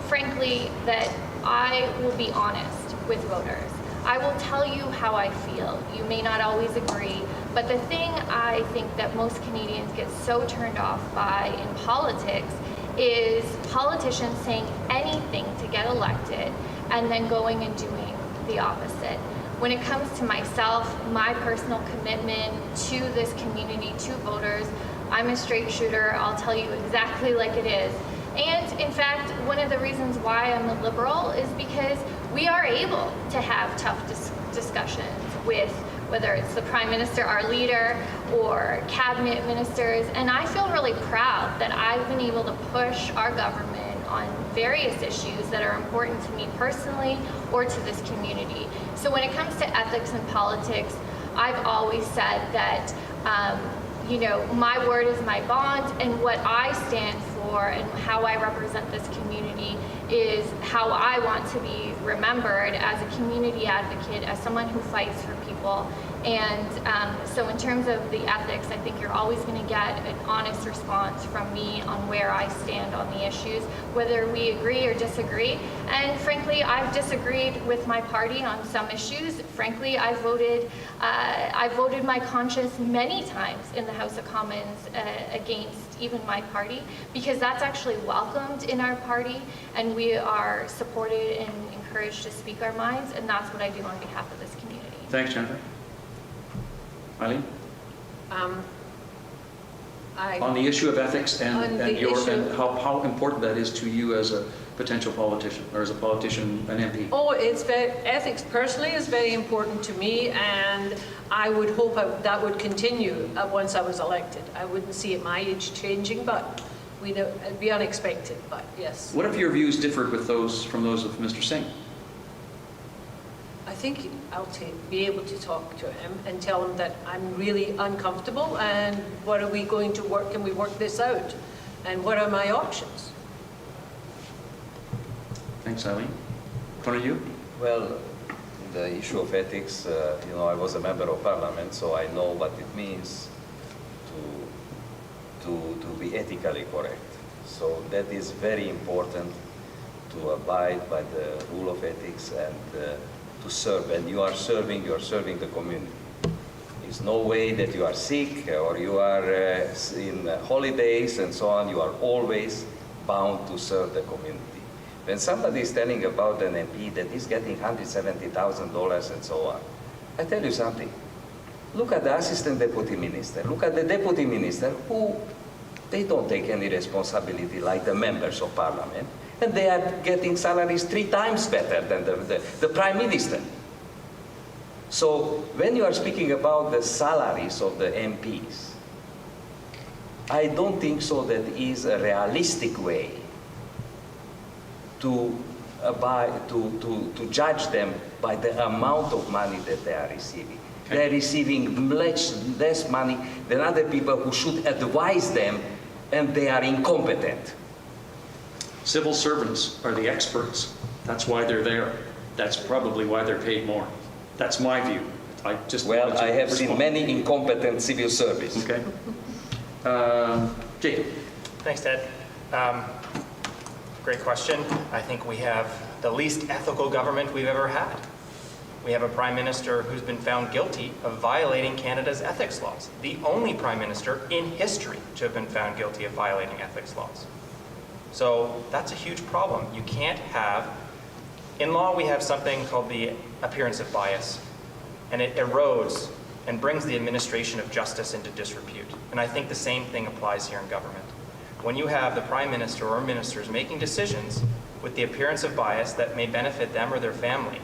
frankly, that I will be honest with voters. I will tell you how I feel. You may not always agree, but the thing I think that most Canadians get so turned off by in politics is politicians saying anything to get elected and then going and doing the opposite. When it comes to myself, my personal commitment to this community, to voters, I'm a straight shooter. I'll tell you exactly like it is. And in fact, one of the reasons why I'm a liberal is because we are able to have tough discussions with whether it's the Prime Minister, our leader, or cabinet ministers. And I feel really proud that I've been able to push our government on various issues that are important to me personally or to this community. So when it comes to ethics and politics, I've always said that you know, my word is my bond, and what I stand for and how I represent this community is how I want to be remembered as a community advocate, as someone who fights for people. And so in terms of the ethics, I think you're always going to get an honest response from me on where I stand on the issues, whether we agree or disagree. And frankly, I've disagreed with my party on some issues. Frankly, I voted my conscience many times in the House of Commons against even my party, because that's actually welcomed in our party, and we are supported and encouraged to speak our minds, and that's what I do on behalf of this community. Thanks, Jennifer. Eileen? On the issue of ethics and how important that is to you as a potential politician, or as a politician, an MP? Oh, ethics personally is very important to me, and I would hope that would continue once I was elected. I wouldn't see at my age changing, but it'd be unexpected, but yes. What if your views differed from those of Mr. Singh? I think I'll be able to talk to him and tell him that I'm really uncomfortable, and what are we going to work, can we work this out, and what are my options? Thanks, Eileen. What are you? Well, the issue of ethics, you know, I was a member of parliament, so I know what it means to be ethically correct. So that is very important, to abide by the rule of ethics and to serve. And you are serving the community. There's no way that you are sick or you are in holidays and so on. You are always bound to serve the community. When somebody is telling about an MP that is getting $170,000 and so on, I tell you something. Look at the assistant deputy minister. Look at the deputy minister, who they don't take any responsibility like the members of parliament, and they are getting salaries 3 times better than the prime minister. So when you are speaking about the salaries of the MPs, I don't think so that is a realistic way to judge them by the amount of money that they are receiving. Okay. They are receiving much less money than other people who should advise them, and they are incompetent. Civil servants are the experts. That's why they're there. That's probably why they're paid more. That's my view. I have seen many incompetent civil servants. Okay. Jacob. Thanks, Ted. Great question. I think we have the least ethical government we've ever had. We have a Prime Minister who's been found guilty of violating Canada's ethics laws. The only Prime Minister in history to have been found guilty of violating ethics laws. So that's a huge problem. You can't have, in law we have something called the appearance of bias, and it erodes and brings the administration of justice into disrepute. And I think the same thing applies here in government. When you have the Prime Minister or ministers making decisions with the appearance of bias that may benefit them or their family,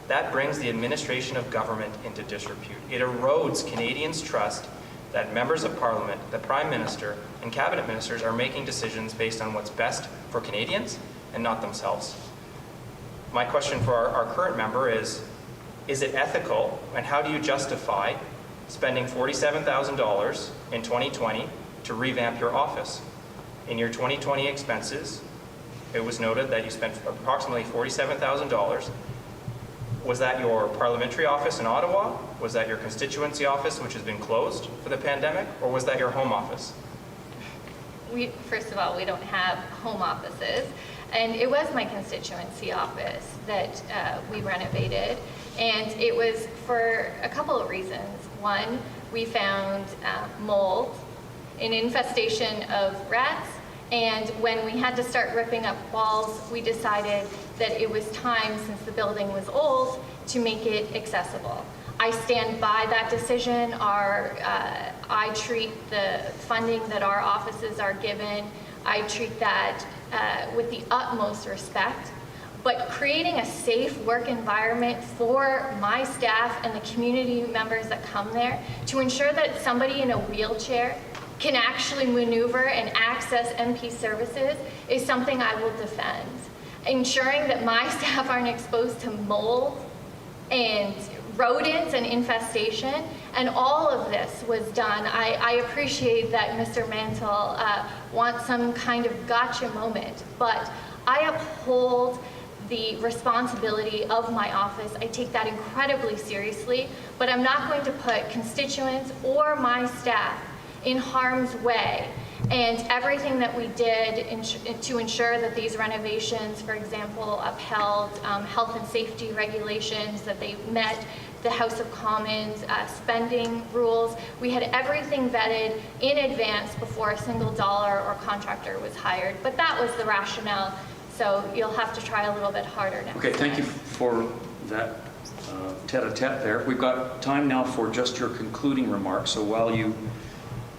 that brings the administration of government into disrepute. It erodes Canadians' trust that members of Parliament, the Prime Minister, and Cabinet Ministers are making decisions based on what's best for Canadians and not themselves. My question for our current member is it ethical, and how do you justify spending $47,000 in 2020 to revamp your office? In your 2020 expenses, it was noted that you spent approximately $47,000. Was that your parliamentary office in Ottawa? Was that your constituency office, which has been closed for the pandemic? Or was that your home office? First of all, we don't have home offices. And it was my constituency office that we renovated. And it was for a couple of reasons. One, we found mold, an infestation of rats, And when we had to start ripping up walls, we decided that it was time, since the building was old, to make it accessible. I stand by that decision. I treat the funding that our offices are given, I treat that with the utmost respect. But creating a safe work environment for my staff and the community members that come there, to ensure that somebody in a wheelchair can actually maneuver and access MP services, is something I will defend. Ensuring that my staff aren't exposed to mold and rodents and infestation, and all of this was done. I appreciate that Mr. Mantle wants some kind of gotcha moment, but I uphold the responsibility of my office. I take that incredibly seriously, but I'm not going to put constituents or my staff in harm's way. And everything that we did to ensure that these renovations, for example, upheld health and safety regulations, that they met the House of Commons spending rules. We had everything vetted in advance before a single dollar or contractor was hired. But that was the rationale, so you'll have to try a little bit harder next Okay, thank time. you for that tete-a-tete there. We've got time now for just your concluding remarks, so while you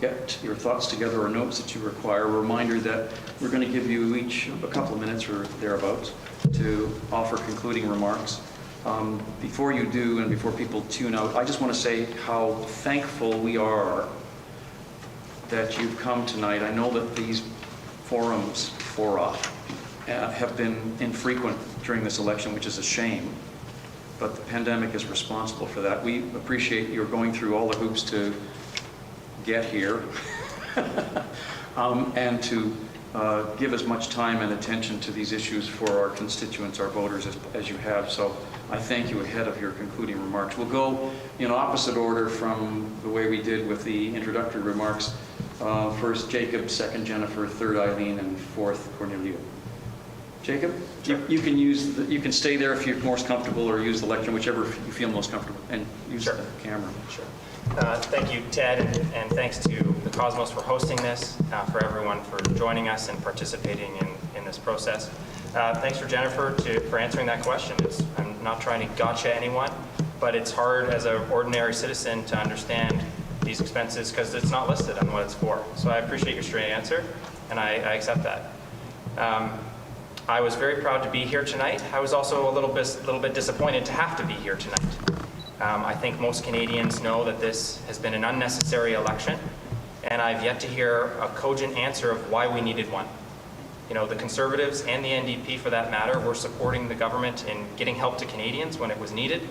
get your thoughts together or notes that you require, a reminder that we're going to give you each a couple of minutes or thereabouts to offer concluding remarks. Before you do, and before people tune out, I just want to say how thankful we are that you've come tonight. I know that these forums for us have been infrequent during this election, which is a shame, but the pandemic is responsible for that. We appreciate your going through all the hoops to get here and to give as much time and attention to these issues for our constituents, our voters, as you have. So I thank you ahead of your concluding remarks. We'll go in opposite order from the way we did with the introductory remarks. First Jacob, second Jennifer, third Eileen, and fourth Cornelia. Jacob, you can stay there if you're most comfortable, or use the lectern, whichever you feel most comfortable, and use the camera. Sure. Thank you, Ted, and thanks to the Cosmos for hosting this, for everyone for joining us and participating in this process. Thanks for Jennifer for answering that question. I'm not trying to gotcha anyone, but it's hard as an ordinary citizen to understand these expenses because it's not listed on what it's for. So I appreciate your straight answer, and I accept that. I was very proud to be here tonight. I was also a little bit disappointed to have to be here tonight. I think most Canadians know that this has been an unnecessary election, and I've yet to hear a cogent answer of why we needed one. You know, the Conservatives and the NDP, for that matter, were supporting the government in getting help to Canadians when it was needed,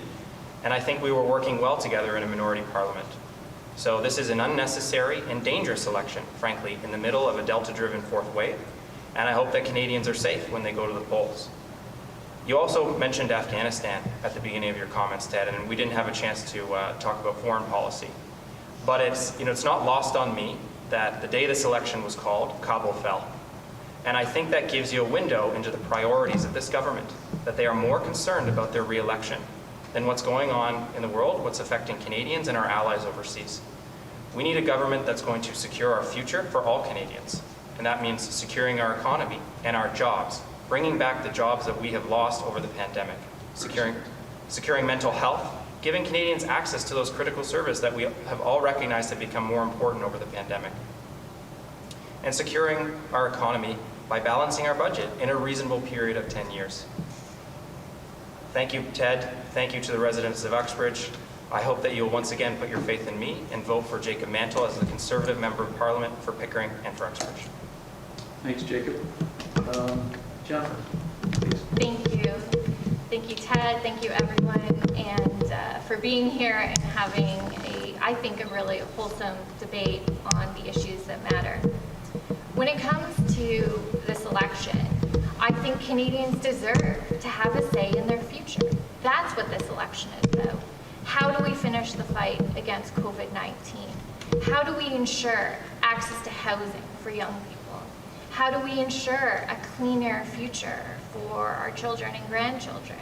and I think we were working well together in a minority parliament. So this is an unnecessary and dangerous election, frankly, in the middle of a Delta-driven fourth wave, and I hope that Canadians are safe when they go to the polls. You also mentioned Afghanistan at the beginning of your comments, Ted, and we didn't have a chance to talk about foreign policy. But it's not lost on me that the day this election was called, Kabul fell. And I think that gives you a window into the priorities of this government, that they are more concerned about their re-election than what's going on in the world, what's affecting Canadians and our allies overseas. We need a government that's going to secure our future for all Canadians, and that means securing our economy and our jobs, bringing back the jobs that we have lost over the pandemic, securing mental health, giving Canadians access to those critical services that we have all recognized have become more important over the pandemic, and securing our economy by balancing our budget in a reasonable period of 10 years. Thank you, Ted. Thank you to the residents of Uxbridge. I hope that you'll once again put your faith in me and vote for Jacob Mantle as the Conservative Member of Parliament for Pickering and for Uxbridge. Thanks, Jacob. Jennifer, please. Thank you. Thank you, Ted. Thank you, everyone, and for being here and having I think, a really wholesome debate on the issues that matter. When it comes to this election, I think Canadians deserve to have a say in their future. That's what this election is about. How do we finish the fight against COVID-19? How do we ensure access to housing for young people? How do we ensure a cleaner future for our children and grandchildren?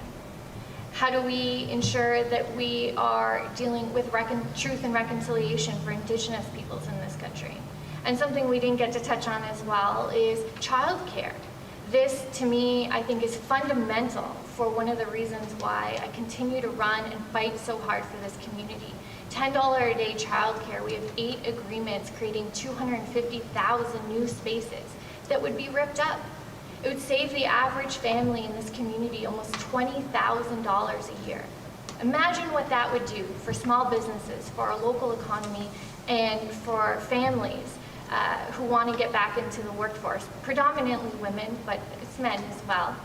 How do we ensure that we are dealing with truth and reconciliation for Indigenous peoples in this country? And something we didn't get to touch on as well is childcare. This, to me, I think is fundamental for one of the reasons why I continue to run and fight so hard for this community. $10 a day childcare. We have 8 agreements creating 250,000 new spaces that would be ripped up. It would save the average family in this community almost $20,000 a year. Imagine what that would do for small businesses, for our local economy, and for families who want to get back into the workforce, predominantly women, but it's men as well.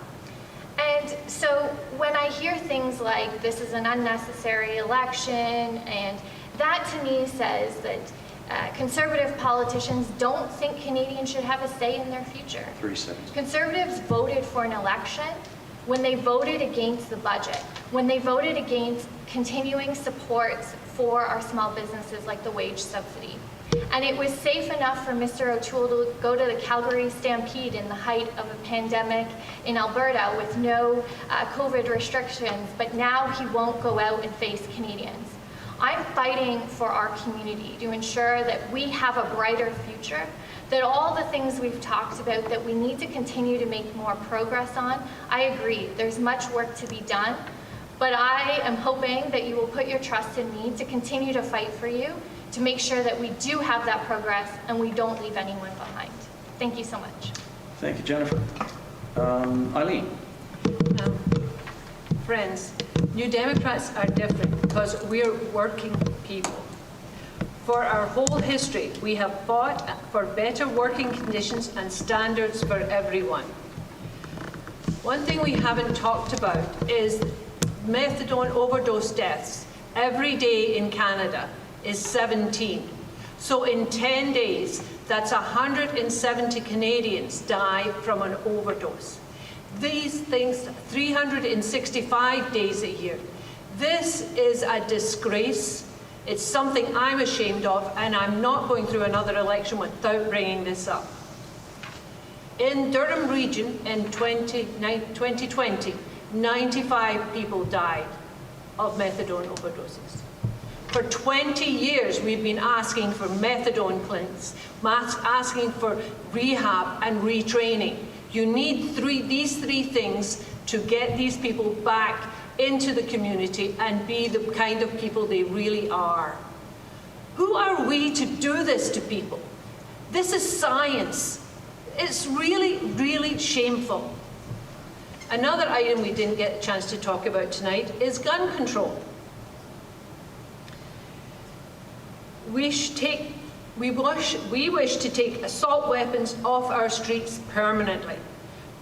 And so when I hear things like this is an unnecessary election, and that to me says that conservative politicians don't think Canadians should have a say in their future. 3 seconds. Conservatives voted for an election when they voted against the budget, when they voted against continuing supports for our small businesses like the wage subsidy. And it was safe enough for Mr. O'Toole to go to the Calgary Stampede in the height of a pandemic in Alberta with no COVID restrictions, but now he won't go out and face Canadians. I'm fighting for our community to ensure that we have a brighter future, that all the things we've talked about that we need to continue to make more progress on. I agree, there's much work to be done, but I am hoping that you will put your trust in me to continue to fight for you, to make sure that we do have that progress and we don't leave anyone behind. Thank you so much. Thank you, Jennifer. Eileen. Friends, New Democrats are different because we're working people. For our whole history, we have fought for better working conditions and standards for everyone. One thing we haven't talked about is methadone overdose deaths. Every day in Canada is 17. So in 10 days, that's 170 Canadians die from an overdose. These things, 365 days a year. This is a disgrace. It's something I'm ashamed of, and I'm not going through another election without bringing this up. In Durham region in 2020, 95 people died of methadone overdoses. For 20 years, we've been asking for methadone clinics, asking for rehab and retraining. You need these three things to get these people back into the community and be the kind of people they really are. Who are we to do this to people? This is science. It's really, really shameful. Another item we didn't get a chance to talk about tonight is gun control. We wish to take assault weapons off our streets permanently.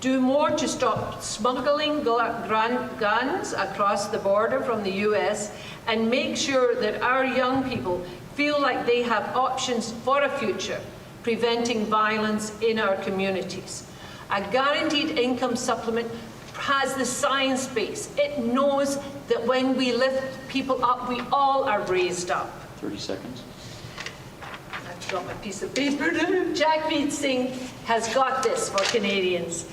Do more to stop smuggling guns across the border from the US and make sure that our young people feel like they have options for a future, preventing violence in our communities. A guaranteed income supplement has the science base. It knows that when we lift people up, we all are raised up. 30 seconds. I've got my piece of paper. Jagmeet Singh has got this for Canadians.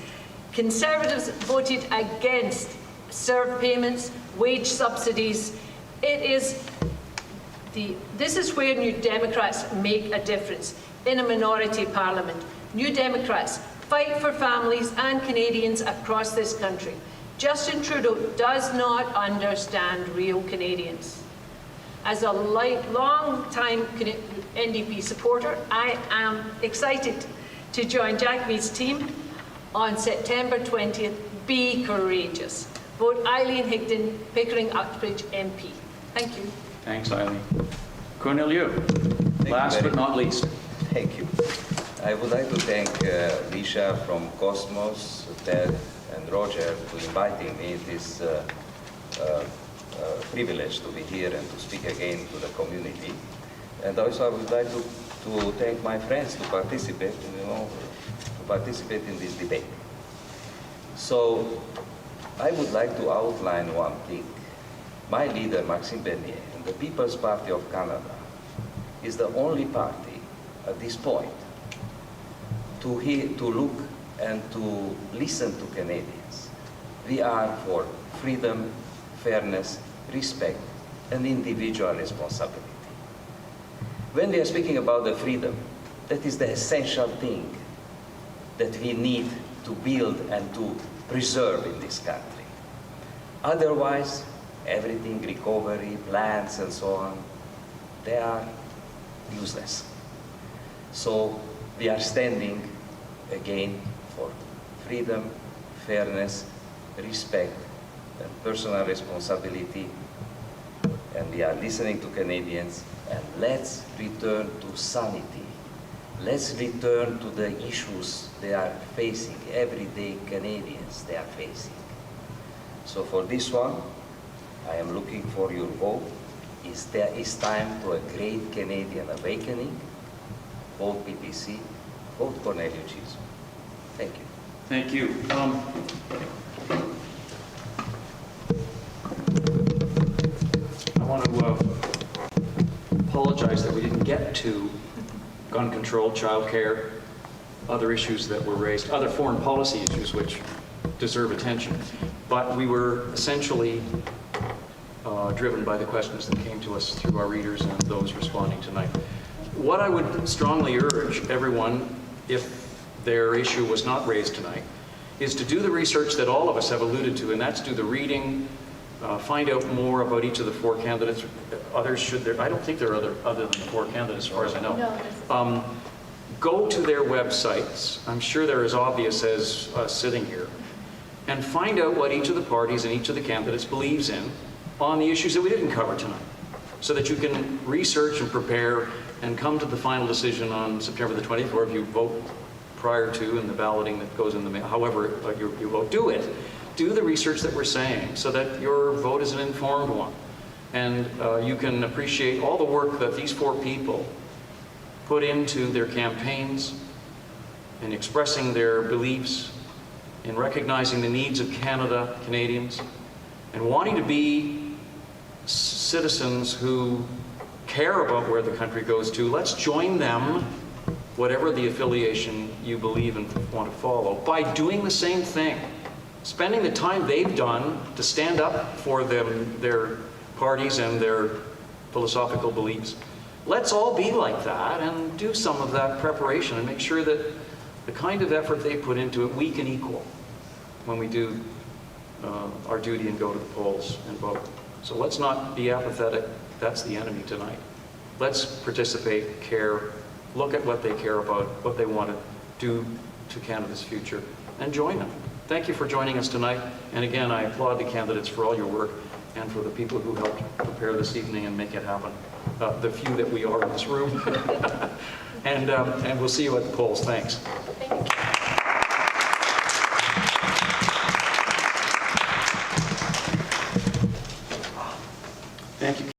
Conservatives voted against SERV payments, wage subsidies. This is where New Democrats make a difference in a minority parliament. New Democrats fight for families and Canadians across this country. Justin Trudeau does not understand real Canadians. As a long-time NDP supporter, I am excited to join Jagmeet's team on September 20th. Be courageous. Vote Eileen Higdon, Pickering-Uxbridge MP. Thank you. Thanks, Eileen. Corneliu, last but not least. Thank you. I would like to thank Lisha from Cosmos, Ted, and Roger for inviting me. It is privilege to be here and to speak again to the community. And also I would like to thank my friends to participate, in this debate. So I would like to outline one thing. My leader, Maxime Bernier, and the People's Party of Canada is the only party at this point to look and to listen to Canadians. We are for freedom, fairness, respect, and individual responsibility. When we are speaking about the freedom, That is the essential thing that we need to build and to preserve in this country. Otherwise, everything, recovery, plans and so on, they are useless. So we are standing again for freedom, fairness, respect, and personal responsibility. And we are listening to Canadians, and let's return to sanity. Let's return to the issues they are facing, everyday Canadians they are facing. So for this one, I am looking for your vote. There is time to a great Canadian awakening. Vote PPC, vote Cornelius Cheese. Thank you. Thank you. I want to apologize that we didn't get to gun control, childcare, other issues that were raised, other foreign policy issues which deserve attention. But we were essentially driven by the questions that came to us through our readers and those responding tonight. What I would strongly urge everyone, if their issue was not raised tonight, is to do the research that all of us have alluded to, and that's do the reading, find out more about each of the four candidates. Others should there, I don't think there are other than the four candidates as far as I know. No, Go to their websites. I'm sure they're as obvious as us sitting here. And find out what each of the parties and each of the candidates believes in on the issues that we didn't cover tonight, so that you can research and prepare and come to the final decision on September the 20th, or if you vote prior to and the balloting that goes in the mail, however you vote, do it. Do the research that we're saying so that your vote is an informed one. And you can appreciate all the work that these four people put into their campaigns, in expressing their beliefs, in recognizing the needs of Canadians, and wanting to be citizens who care about where the country goes to. Let's join them, whatever the affiliation you believe and want to follow, by doing the same thing. Spending the time they've done to stand up for them, their parties and their philosophical beliefs. Let's all be like that and do some of that preparation and make sure that the kind of effort they put into it, we can equal when we do our duty and go to the polls and vote. So let's not be apathetic. That's the enemy tonight. Let's participate, care, look at what they care about, what they want to do to Canada's future, and join them. Thank you for joining us tonight. And again, I applaud the candidates for all your work and for the people who helped prepare this evening and make it happen. The few that we are in this room. And we'll see you at the polls. Thanks. thank you.